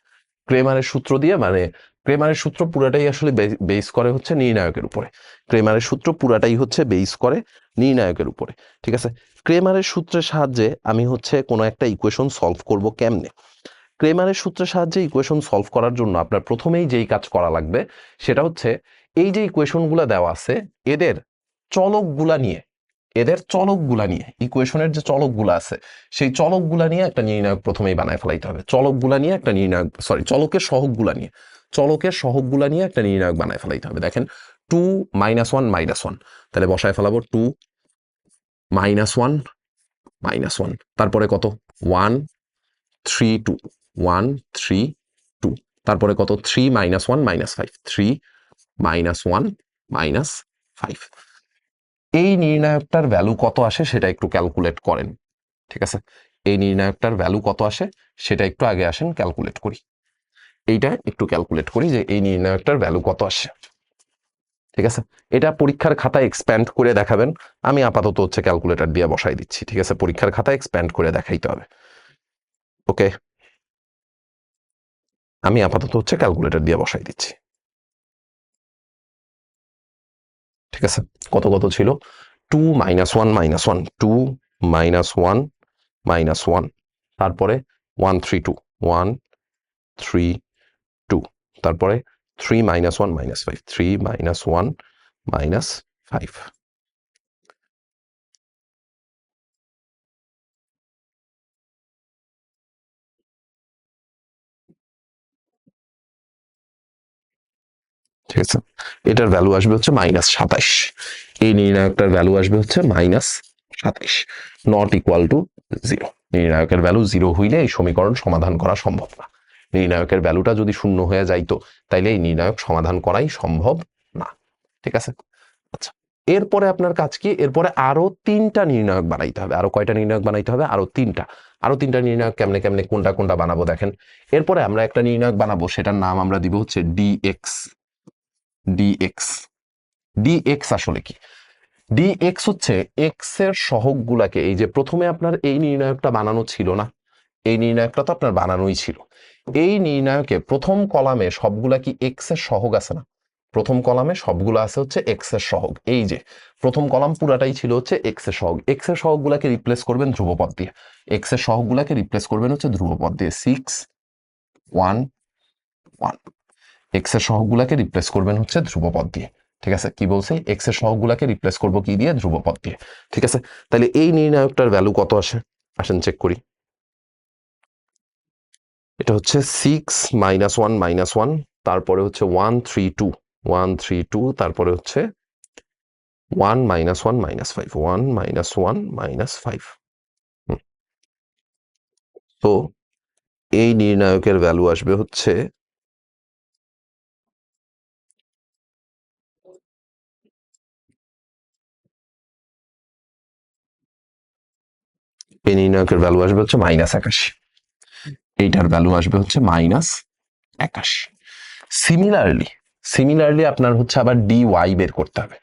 ক্রেমারের সূত্র দিয়ে, মানে ক্রেমারের সূত্র পুরাটাই আসলে বেস করে হচ্ছে নির্ণায়কের উপরে। ক্রেমারের সূত্র পুরাটাই হচ্ছে বেস করে নির্ণায়কের উপরে, ঠিক আছে। ক্রেমারের সূত্রের সাহায্যে আমি হচ্ছে কোনো একটা ইকুয়েশন সলভ করব কেমনে? ক্রেমারের সূত্রের সাহায্যে ইকুয়েশন সলভ করার জন্য আপনার প্রথমেই যেই কাজ করা লাগবে, সেটা হচ্ছে এই যে ইকুয়েশনগুলো দেওয়া আছে, এদের চলকগুলা নিয়ে, ইকুয়েশনের যে চলকগুলো আছে, সেই চলকগুলা নিয়ে একটা নির্ণায়ক প্রথমেই বানায় ফেলাইতে হবে। চলকগুলা নিয়ে একটা নির্ণায়ক, সরি, চলকের সহগগুলা নিয়ে একটা নির্ণায়ক বানায় ফেলাইতে হবে। দেখেন 2 - 1 -1, তাহলে বসায় ফেলাবো 2 - 1 -1, তারপরে কত 1 3 2, 1 3 2, তারপরে কত 3 - 1 -5, 3 - 1 -5। এই নির্ণায়কটার ভ্যালু কত আসে সেটা একটু ক্যালকুলেট করেন, ঠিক আছে। এই নির্ণায়কটার ভ্যালু কত আসে সেটা একটু আগে আসেন ক্যালকুলেট করি। এইটা একটু ক্যালকুলেট করি যে এই নির্ণায়কটার ভ্যালু কত আসে, ঠিক আছে। এটা পরীক্ষার খাতায় এক্সপ্যান্ড করে দেখাবেন, আমি আপাতত হচ্ছে ক্যালকুলেটর দিয়ে বসাই দিচ্ছি, ঠিক আছে। পরীক্ষার খাতায় এক্সপ্যান্ড করে দেখাইতে হবে, ওকে। আমি আপাতত হচ্ছে ক্যালকুলেটর দিয়ে বসাই দিচ্ছি, ঠিক আছে। কত কত ছিল? 2 - 1 -1, 2 - 1 -1, তারপরে 1 3 2, 1 3 2, তারপরে 3 - 1 -5, 3 - 1 -5। ঠিক আছে, এটার ভ্যালু আসবে হচ্ছে -27। এই নির্ণায়কটার ভ্যালু আসবে হচ্ছে -27, নট ইকুয়াল টু 0। নির্ণায়কের ভ্যালু 0 হইলে এই সমীকরণ সমাধান করা সম্ভব না। নির্ণায়কের ভ্যালুটা যদি 0 হয়ে যাইতো, তাইলে এই নির্ণায়ক সমাধান করাই সম্ভব না, ঠিক আছে। আচ্ছা, এরপরে আপনার কাজ কি? এরপরে আরো 3টা নির্ণায়ক বানাইতে হবে। আরো কয়টা নির্ণায়ক বানাইতে হবে? আরো 3টা। আরো 3টা নির্ণায়ক কেমনে কেমনে কোনটা কোনটা বানাবো দেখেন। এরপরে আমরা একটা নির্ণায়ক বানাবো, সেটার নাম আমরা দিব হচ্ছে ডিএক্স। ডিএক্স ডিএক্স আসলে কি? ডিএক্স হচ্ছে এক্স এর সহগগুলাকে, এই যে প্রথমে আপনার এই নির্ণায়কটা বানানো ছিল না, এই নির্ণায়কটা তো আপনার বানানোই ছিল, এই নির্ণায়কে প্রথম কলামে সবগুলা কি এক্স এর সহগ আছে না? প্রথম কলামে সবগুলো আছে হচ্ছে এক্স এর সহগ। এই যে প্রথম কলাম পুরাটাই ছিল হচ্ছে এক্স এর সহগ। এক্স এর সহগগুলাকে রিপ্লেস করবেন ধ্রুবপদ দিয়ে। এক্স এর সহগগুলাকে রিপ্লেস করবেন হচ্ছে ধ্রুবপদ দিয়ে 6 1 1। এক্স এর সহগগুলাকে রিপ্লেস করবেন হচ্ছে ধ্রুবপদ দিয়ে। ঠিক আছে, কি বলছি? এক্স এর সহগগুলাকে রিপ্লেস করব কি দিয়ে? ধ্রুবপদ দিয়ে। ঠিক আছে, তাহলে এই নির্ণায়কটার ভ্যালু কত আসে আসেন চেক করি। এটা হচ্ছে 6 -1 -1, তারপরে হচ্ছে 1 3 2 1 3 2, তারপরে হচ্ছে 1 -1 -5 1 -1 -5। তো এই নির্ণায়কের ভ্যালু আসবে হচ্ছে এই নির্ণায়কের ভ্যালু আসবে হচ্ছে -81। এইটার ভ্যালু আসবে হচ্ছে -81। সিমিলারলি আপনার হচ্ছে আবার ডিওয়াই বের করতে হবে।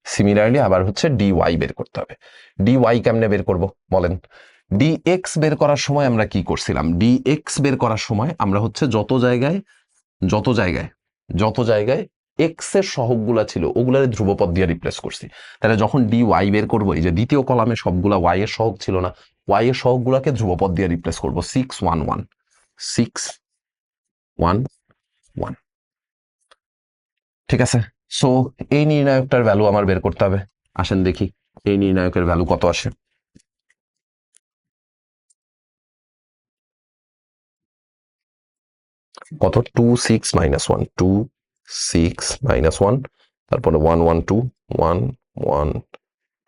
সিমিলারলি আবার হচ্ছে ডিওয়াই বের করতে হবে। ডিওয়াই কেমনে বের করব বলেন? ডিএক্স বের করার সময় আমরা কি করছিলাম? ডিএক্স বের করার সময় আমরা হচ্ছে যত জায়গায় এক্স এর সহগগুলা ছিল ওগুলার ধ্রুবপদ দিয়ে রিপ্লেস করছি। তাহলে যখন ডিওয়াই বের করবো, এই যে দ্বিতীয় কলামে সবগুলা ওয়াই এর সহগ ছিল না, ওয়াই এর সহগগুলাকে ধ্রুবপদ দিয়ে রিপ্লেস করবো 6 1 1 6 1 1। ঠিক আছে, সো এই নির্ণায়কটার ভ্যালু আমার বের করতে হবে। আসেন দেখি এই নির্ণায়কের ভ্যালু কত আসে। কত? 2 6 -1 2 6 -1, তারপরে 1 1 2 1 1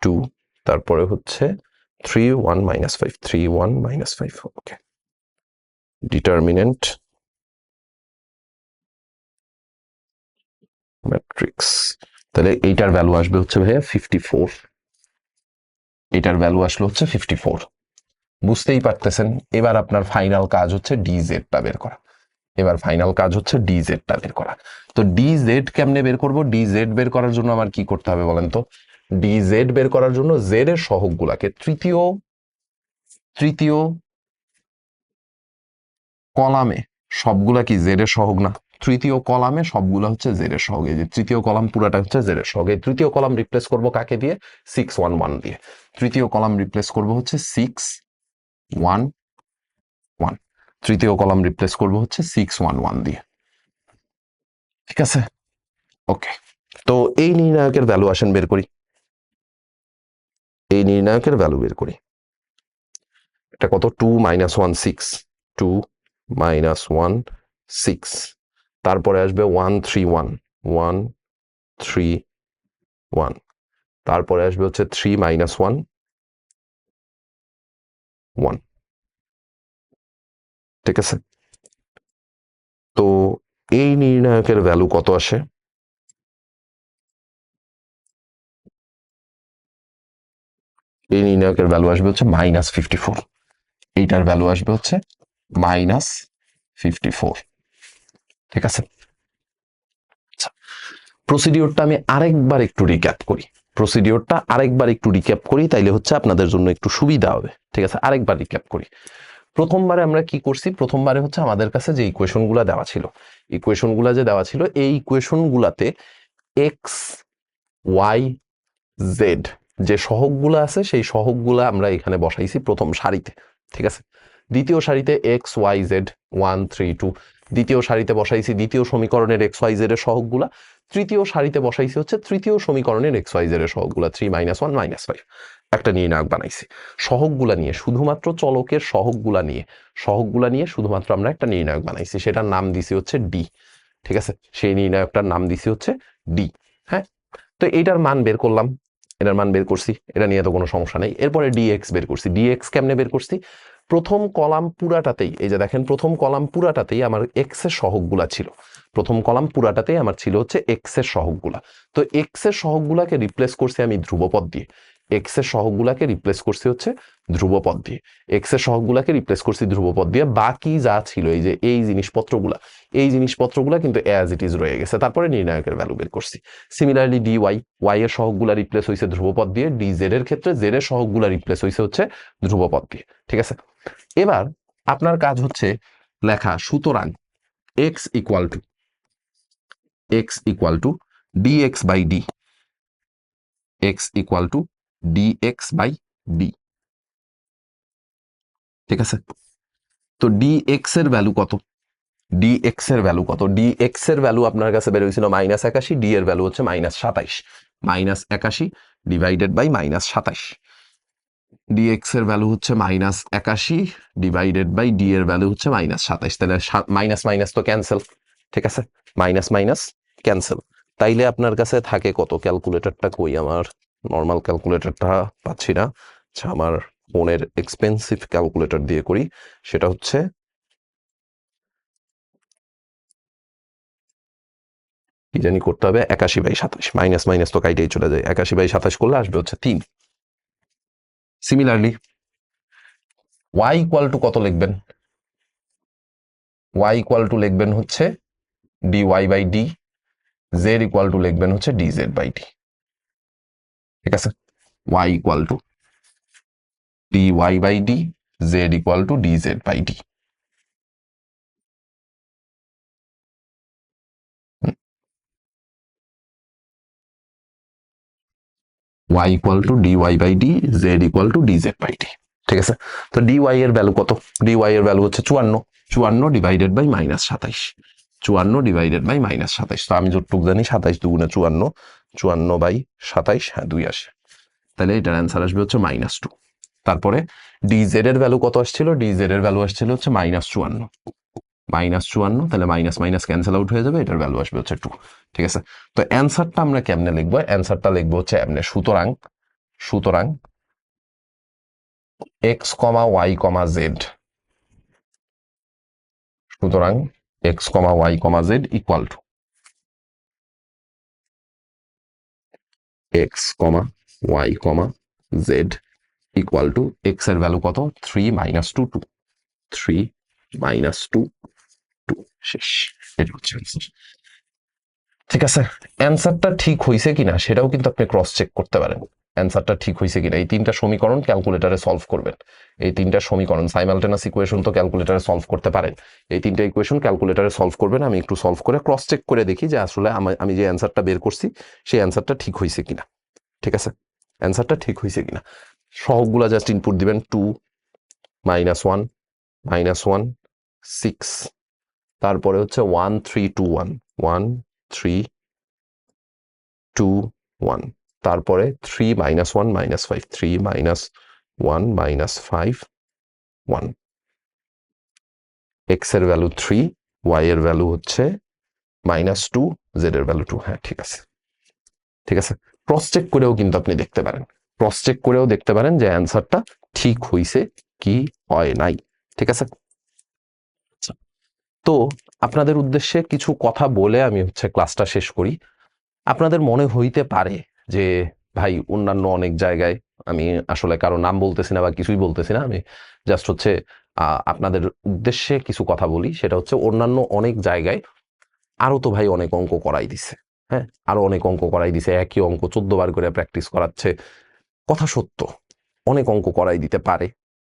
2, তারপরে হচ্ছে 3 1 -5 3 1 -5। ওকে, ডিটারমিনেন্ট ম্যাট্রিক্স। তাহলে এইটার ভ্যালু আসবে হচ্ছে ভাইয়া 54। এটার ভ্যালু আসলো হচ্ছে 54। বুঝতেই পারতেছেন, এবার আপনার ফাইনাল কাজ হচ্ছে ডিজেডটা বের করা। এবার ফাইনাল কাজ হচ্ছে ডিজেডটা বের করা। তো ডিজেড কেমনে বের করব? ডিজেড বের করার জন্য আমার কি করতে হবে বলেন তো? ডিজেড বের করার জন্য জেড এর সহগগুলাকে তৃতীয় কলামে সবগুলা কি জেড এর সহগ না? তৃতীয় কলামে সবগুলা হচ্ছে জেড এর সহগ। এই যে তৃতীয় কলাম পুরাটা হচ্ছে জেড এর সহগ। এই তৃতীয় কলাম রিপ্লেস করব কাকে দিয়ে? 6 1 1 দিয়ে। তৃতীয় কলাম রিপ্লেস করব হচ্ছে 6 1 1। তৃতীয় কলাম রিপ্লেস করব হচ্ছে 6 1 1 দিয়ে। ঠিক আছে, ওকে। তো এই নির্ণায়কের ভ্যালু আসেন বের করি। এই নির্ণায়কের ভ্যালু বের করি। এটা কত? 2 -1 6 2 -1 6, তারপরে আসবে 1 3 1 1 3 1, তারপরে আসবে হচ্ছে 3 -1 1। ঠিক আছে, তো এই নির্ণায়কের ভ্যালু কত আসে? এই নির্ণায়কের ভ্যালু আসবে হচ্ছে -54। এইটার ভ্যালু আসবে হচ্ছে -54। ঠিক আছে, আচ্ছা, প্রসিডিওরটা আমি আরেকবার একটু রিক্যাপ করি, তাইলে হচ্ছে আপনাদের জন্য একটু সুবিধা হবে। ঠিক আছে, আরেকবার রিক্যাপ করি। প্রথমবারে আমরা কি করছি? প্রথমবারে হচ্ছে আমাদের কাছে যে ইকুয়েশনগুলো দেওয়া ছিল, এই ইকুয়েশনগুলাতে এক্স ওয়াই জেড যে সহগগুলো আছে, সেই সহগগুলো আমরা এখানে বসাইছি প্রথম সারিতে। ঠিক আছে, দ্বিতীয় সারিতে এক্স ওয়াই জেড 1 3 2, দ্বিতীয় সারিতে বসাইছি দ্বিতীয় সমীকরণের এক্স ওয়াই জেড এর সহগগুলা, তৃতীয় সারিতে বসাইছি হচ্ছে তৃতীয় সমীকরণের এক্স ওয়াই জেড এর সহগগুলা 3 -1 -5। একটা নির্ণায়ক বানাইছি সহগগুলা নিয়ে, শুধুমাত্র চলকের সহগগুলা নিয়ে শুধুমাত্র আমরা একটা নির্ণায়ক বানাইছি, সেটার নাম দিছি হচ্ছে ডি। ঠিক আছে, সেই নির্ণায়কটার নাম দিছি হচ্ছে ডি। হ্যাঁ, তো এইটার মান বের করলাম, এটার মান বের করছি, এটা নিয়ে তো কোনো সমস্যা নেই। এরপরে ডিএক্স বের করছি। ডিএক্স কেমনে বের করছি? প্রথম কলাম পুরাটাতেই, এই যে দেখেন প্রথম কলাম পুরাটাতেই আমার এক্স এর সহগগুলা ছিল। প্রথম কলাম পুরাটাতেই আমার ছিল হচ্ছে এক্স এর সহগগুলা। তো এক্স এর সহগগুলাকে রিপ্লেস করছি আমি ধ্রুবপদ দিয়ে। এক্স এর সহগগুলাকে রিপ্লেস করছি হচ্ছে ধ্রুবপদ দিয়ে, এক্স এর সহগগুলাকে রিপ্লেস করছি ধ্রুবপদ দিয়ে, বাকি যা ছিল এই যে এই জিনিসপত্রগুলা কিন্তু অ্যাজ ইট ইজ রয়ে গেছে, তারপরে নির্ণায়কের ভ্যালু বের করছি। সিমিলারলি ডি ওয়াই এর সহগগুলা রিপ্লেস হয়েছে ধ্রুবপদ দিয়ে, ডি জেড এর ক্ষেত্রে জেড এর সহগগুলা রিপ্লেস হয়েছে হচ্ছে ধ্রুবপদ দিয়ে। ঠিক আছে, এবার আপনার কাজ হচ্ছে লেখা সুতরাং X equal to dx by D, X equal to dx by D. ঠিক আছে, তো dx এর ভ্যালু কত, dx এর ভ্যালু কত, dx এর ভ্যালু আপনার কাছে বের হয়েছিল -81, d এর ভ্যালু হচ্ছে -27, -81 ডিভাইডেড বাই -27, dx এর ভ্যালু হচ্ছে -81 ডিভাইডেড বাই d এর ভ্যালু হচ্ছে -27, তাহলে মাইনাস মাইনাস তো ক্যান্সেল। ঠিক আছে, মাইনাস মাইনাস ক্যান্সেল, তাইলে আপনার কাছে থাকে কত, ক্যালকুলেটরটা কই, আমার নর্মাল ক্যালকুলেটরটা পাচ্ছি না, আচ্ছা আমার ফোনের এক্সপেন্সিভ ক্যালকুলেটর দিয়ে করি, সেটা হচ্ছে কি জানি করতে হবে, 81/27, মাইনাস মাইনাস তো কাইটেই চলে যায়, 81/27 করলে আসবে হচ্ছে 3। সিমিলারলি y ইকুয়াল টু কত লিখবেন, y ইকুয়াল টু লিখবেন হচ্ছে dy by d, z equal to লিখবেন হচ্ছে dz বাই d। ঠিক আছে, y equal to dy by d, z equal to dz by d। y equal to dy by d, z equal to dz by d। ঠিক আছে, তো dy এর ভ্যালু কত, dy এর ভ্যালু হচ্ছে 54 ডিভাইডেড বাই -27, 54 ডিভাইডেড বাই -27, তো আমি যতটুকু জানি 27 দুগুণে 54, 54/27, হ্যাঁ 2 আসে, তাহলে এটার অ্যান্সার আসবে হচ্ছে -2। তারপরে dz এর ভ্যালু কত আসছিল, dz এর ভ্যালু আসছিল হচ্ছে -54, তাহলে মাইনাস মাইনাস ক্যান্সেল আউট হয়ে যাবে, এটার ভ্যালু আসবে হচ্ছে 2। ঠিক আছে, তো অ্যান্সারটা আমরা কেমনে লিখবো, অ্যান্সারটা লিখবো হচ্ছে এমনি, সুতরাং x, y, z, সুতরাং x, y, z equal two x, y, z equal two x এর ভ্যালু কত, 3 - 2 2, 3 - 2 2, শেষ। এটা হচ্ছে অ্যান্সার। ঠিক আছে, অ্যান্সারটা ঠিক হয়েছে কিনা সেটাও কিন্তু আপনি ক্রস চেক করতে পারেন, অ্যান্সারটা ঠিক হয়েছে কিনা। এই 3টা সমীকরণ ক্যালকুলেটরে সলভ করবেন, এই 3টা সমীকরণ সাইমালটেনাস ইকুয়েশন তো ক্যালকুলেটরে সলভ করতে পারেন, এই 3টা ইকুয়েশন ক্যালকুলেটরে সলভ করবেন। আমি একটু সলভ করে ক্রস চেক করে দেখি যে আসলে আমি যে অ্যান্সারটা বের করছি সেই অ্যান্সারটা ঠিক হয়েছে কিনা। ঠিক আছে, অ্যান্সারটা ঠিক হয়েছে কিনা, সহগগুলা জাস্ট ইনপুট দিবেন, 2 -1 -1 6, তারপরে হচ্ছে 1 3 2 1 1 3 2 1, তারপরে 3 -1 -5, 3 -1 -5 1, x এর ভ্যালু 3, y এর ভ্যালু হচ্ছে -2, z এর ভ্যালু 2। হ্যাঁ ঠিক আছে, ঠিক আছে, ক্রস চেক করেও কিন্তু আপনি দেখতে পারেন, ক্রস চেক করেও দেখতে পারেন যে অ্যান্সারটা ঠিক হইছে কি হয় নাই। ঠিক আছে, তো আপনাদের উদ্দেশ্যে কিছু কথা বলে আমি হচ্ছে ক্লাসটা শেষ করি। আপনাদের মনে হইতে পারে যে ভাই অন্যান্য অনেক জায়গায়, আমি আসলে কারো নাম বলতেছি না বা কিছুই বলতেছি না, আমি জাস্ট হচ্ছে আপনাদের উদ্দেশ্যে কিছু কথা বলি, সেটা হচ্ছে অন্যান্য অনেক জায়গায় আরো তো ভাই অনেক অঙ্ক করাই দিছে, হ্যাঁ আরো অনেক অঙ্ক করাই দিছে, একই অঙ্ক 14 বার করে প্র্যাকটিস করাচ্ছে, কথা সত্য অনেক অঙ্ক করাই দিতে পারে,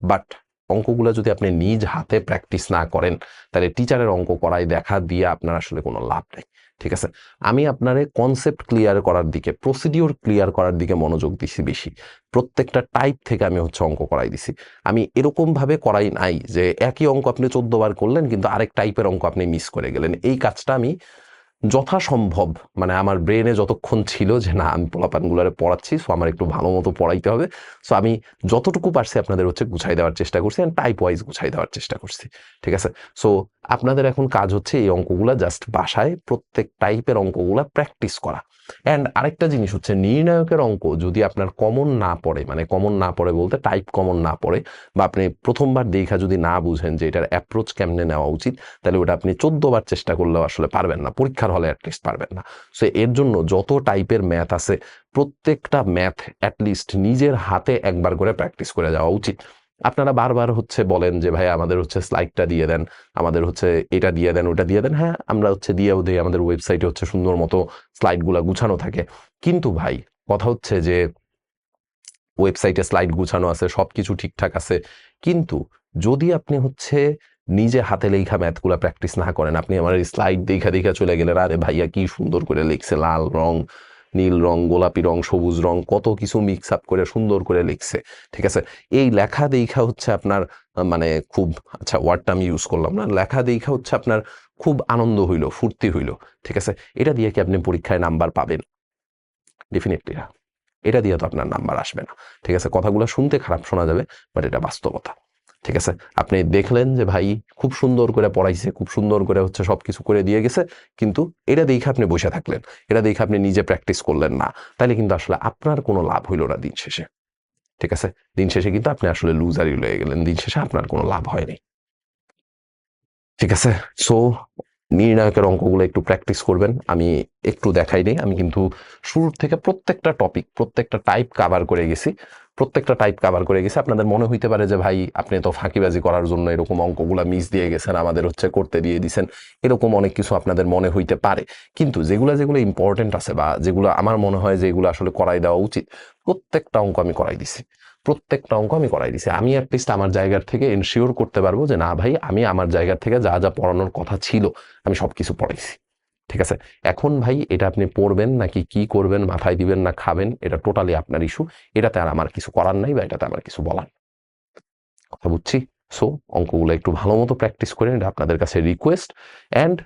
বাট অঙ্কগুলো যদি আপনি নিজ হাতে প্র্যাকটিস না করেন তাহলে টিচারের অঙ্ক করাই দেখা দিয়ে আপনার আসলে কোনো লাভ নেই। ঠিক আছে, আমি আপনারে কনসেপ্ট ক্লিয়ার করার দিকে, প্রসিডিওর ক্লিয়ার করার দিকে মনোযোগ দিছি বেশি, প্রত্যেকটা টাইপ থেকে আমি হচ্ছে অঙ্ক করাই দিছি। আমি এরকম ভাবে করাই নাই যে একই অঙ্ক আপনি 14 বার করলেন কিন্তু আরেক টাইপের অঙ্ক আপনি মিস করে গেলেন, এই কাজটা আমি যথাসম্ভব মানে আমার ব্রেনে যতক্ষণ ছিল যে না আমি পোলাপানগুলোরে পড়াচ্ছি, সো আমার একটু ভালো মতো পড়াইতে হবে, সো আমি যতটুকু পারছি আপনাদের হচ্ছে গুছাই দেওয়ার চেষ্টা করছি, অ্যান্ড টাইপ ওয়াইজ গুছাই দেওয়ার চেষ্টা করছি। ঠিক আছে, সো আপনাদের এখন কাজ হচ্ছে এই অঙ্কগুলা জাস্ট বাসায় প্রত্যেক টাইপের অঙ্কগুলা প্র্যাকটিস করা। অ্যান্ড আরেকটা জিনিস হচ্ছে নির্ণায়কের অঙ্ক যদি আপনার কমন না পড়ে, মানে কমন না পড়ে বলতে টাইপ কমন না পড়ে, বা আপনি প্রথমবার দেখা যদি না বুঝেন যে এটার অ্যাপ্রোচ কেমনে নেওয়া উচিত, তাহলে ওটা আপনি 14 বার চেষ্টা করলেও আসলে পারবেন না, পরীক্ষার পরীক্ষার হলে অ্যাটলিস্ট পারবেন না। সো এর জন্য যত টাইপের ম্যাথ আছে প্রত্যেকটা ম্যাথ অ্যাটলিস্ট নিজের হাতে একবার করে প্র্যাকটিস করে যাওয়া উচিত। আপনারা বারবার হচ্ছে বলেন যে ভাই আমাদের হচ্ছে স্লাইডটা দিয়ে দেন, আমাদের হচ্ছে এটা দিয়ে দেন, ওটা দিয়ে দেন। হ্যাঁ, আমরা হচ্ছে দিয়েও দিই, আমাদের ওয়েবসাইটে হচ্ছে সুন্দর মতো স্লাইডগুলা গুছানো থাকে। কিন্তু ভাই কথা হচ্ছে যে ওয়েবসাইটে স্লাইড গুছানো আছে, সবকিছু ঠিকঠাক আছে, কিন্তু যদি আপনি হচ্ছে নিজে হাতে লেখা ম্যাথগুলা প্র্যাকটিস না করেন, আপনি আমার স্লাইড দেখা দেখা চলে গেলেন, আরে ভাইয়া কি সুন্দর করে লিখছে, লাল রং, নীল রং, গোলাপি রং, সবুজ রং, কত কিছু মিক্স আপ করে সুন্দর করে লিখছে, ঠিক আছে। এই লেখা দেখা হচ্ছে আপনার মানে খুব, আচ্ছা ওয়ার্ডটা আমি ইউজ করলাম না, লেখা দেখা হচ্ছে আপনার খুব আনন্দ হইলো, ফুর্তি হইলো, ঠিক আছে। এটা দিয়ে কি আপনি পরীক্ষায় নাম্বার পাবেন? ডেফিনেটলি না। এটা দিয়ে তো আপনার নাম্বার আসবে না, ঠিক আছে। কথাগুলো শুনতে খারাপ শোনা যাবে, বাট এটা বাস্তবতা, ঠিক আছে। আপনি দেখলেন যে ভাই খুব সুন্দর করে পড়াইছে, খুব সুন্দর করে হচ্ছে সবকিছু করে দিয়ে গেছে, কিন্তু এটা দেখে আপনি বসে থাকলেন, এটা দেখে আপনি নিজে প্র্যাকটিস করলেন না, তাহলে কিন্তু আসলে আপনার কোনো লাভ হইল না দিন শেষে, ঠিক আছে। দিন শেষে কিন্তু আপনি আসলে লুজারই লয়ে গেলেন, দিন শেষে আপনার কোনো লাভ হয়নি, ঠিক আছে। সো নির্ণায়কের অঙ্কগুলো একটু প্র্যাকটিস করবেন। আমি একটু দেখাই নেই, আমি কিন্তু শুরুর থেকে প্রত্যেকটা টপিক, প্রত্যেকটা টাইপ কাভার করে গেছি, প্রত্যেকটা টাইপ কাভার করে গেছি। আপনাদের মনে হইতে পারে যে ভাই আপনি তো ফাঁকিবাজি করার জন্য এরকম অঙ্কগুলা মিস দিয়ে গেছেন, আমাদের হচ্ছে করতে দিয়ে দিছেন, এরকম অনেক কিছু আপনাদের মনে হইতে পারে। কিন্তু যেগুলো যেগুলো ইম্পর্টেন্ট আছে বা যেগুলো আমার মনে হয় যে এগুলো আসলে করাই দেওয়া উচিত, প্রত্যেকটা অঙ্ক আমি করাই দিছি, প্রত্যেকটা অঙ্ক আমি করাই দিছি। আমি অ্যাটলিস্ট আমার জায়গার থেকে এনশিওর করতে পারবো যে না ভাই, আমি আমার জায়গার থেকে যা যা পড়ানোর কথা ছিল আমি সবকিছু পড়াইছি, ঠিক আছে। এখন ভাই এটা আপনি পড়বেন নাকি কি করবেন, মাথায় দিবেন না খাবেন, এটা টোটালি আপনার ইস্যু। এটাতে আর আমার কিছু করার নাই বা এটাতে আমার কিছু বলার, কথা বুঝছি। সো অঙ্কগুলো একটু ভালো মতো প্র্যাকটিস করেন, এটা আপনাদের কাছে রিকোয়েস্ট। অ্যান্ড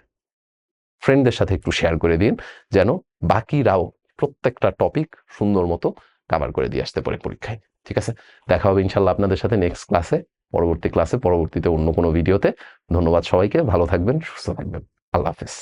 ফ্রেন্ডদের সাথে একটু শেয়ার করে দিন, যেন বাকিরাও প্রত্যেকটা টপিক সুন্দর মতো কাভার করে দিয়ে আসতে পারে পরীক্ষায়, ঠিক আছে। দেখা হবে ইনশাল্লাহ আপনাদের সাথে নেক্সট ক্লাসে, পরবর্তী ক্লাসে, পরবর্তীতে অন্য কোনো ভিডিওতে। ধন্যবাদ সবাইকে, ভালো থাকবেন, সুস্থ থাকবেন, আল্লাহ হাফেজ।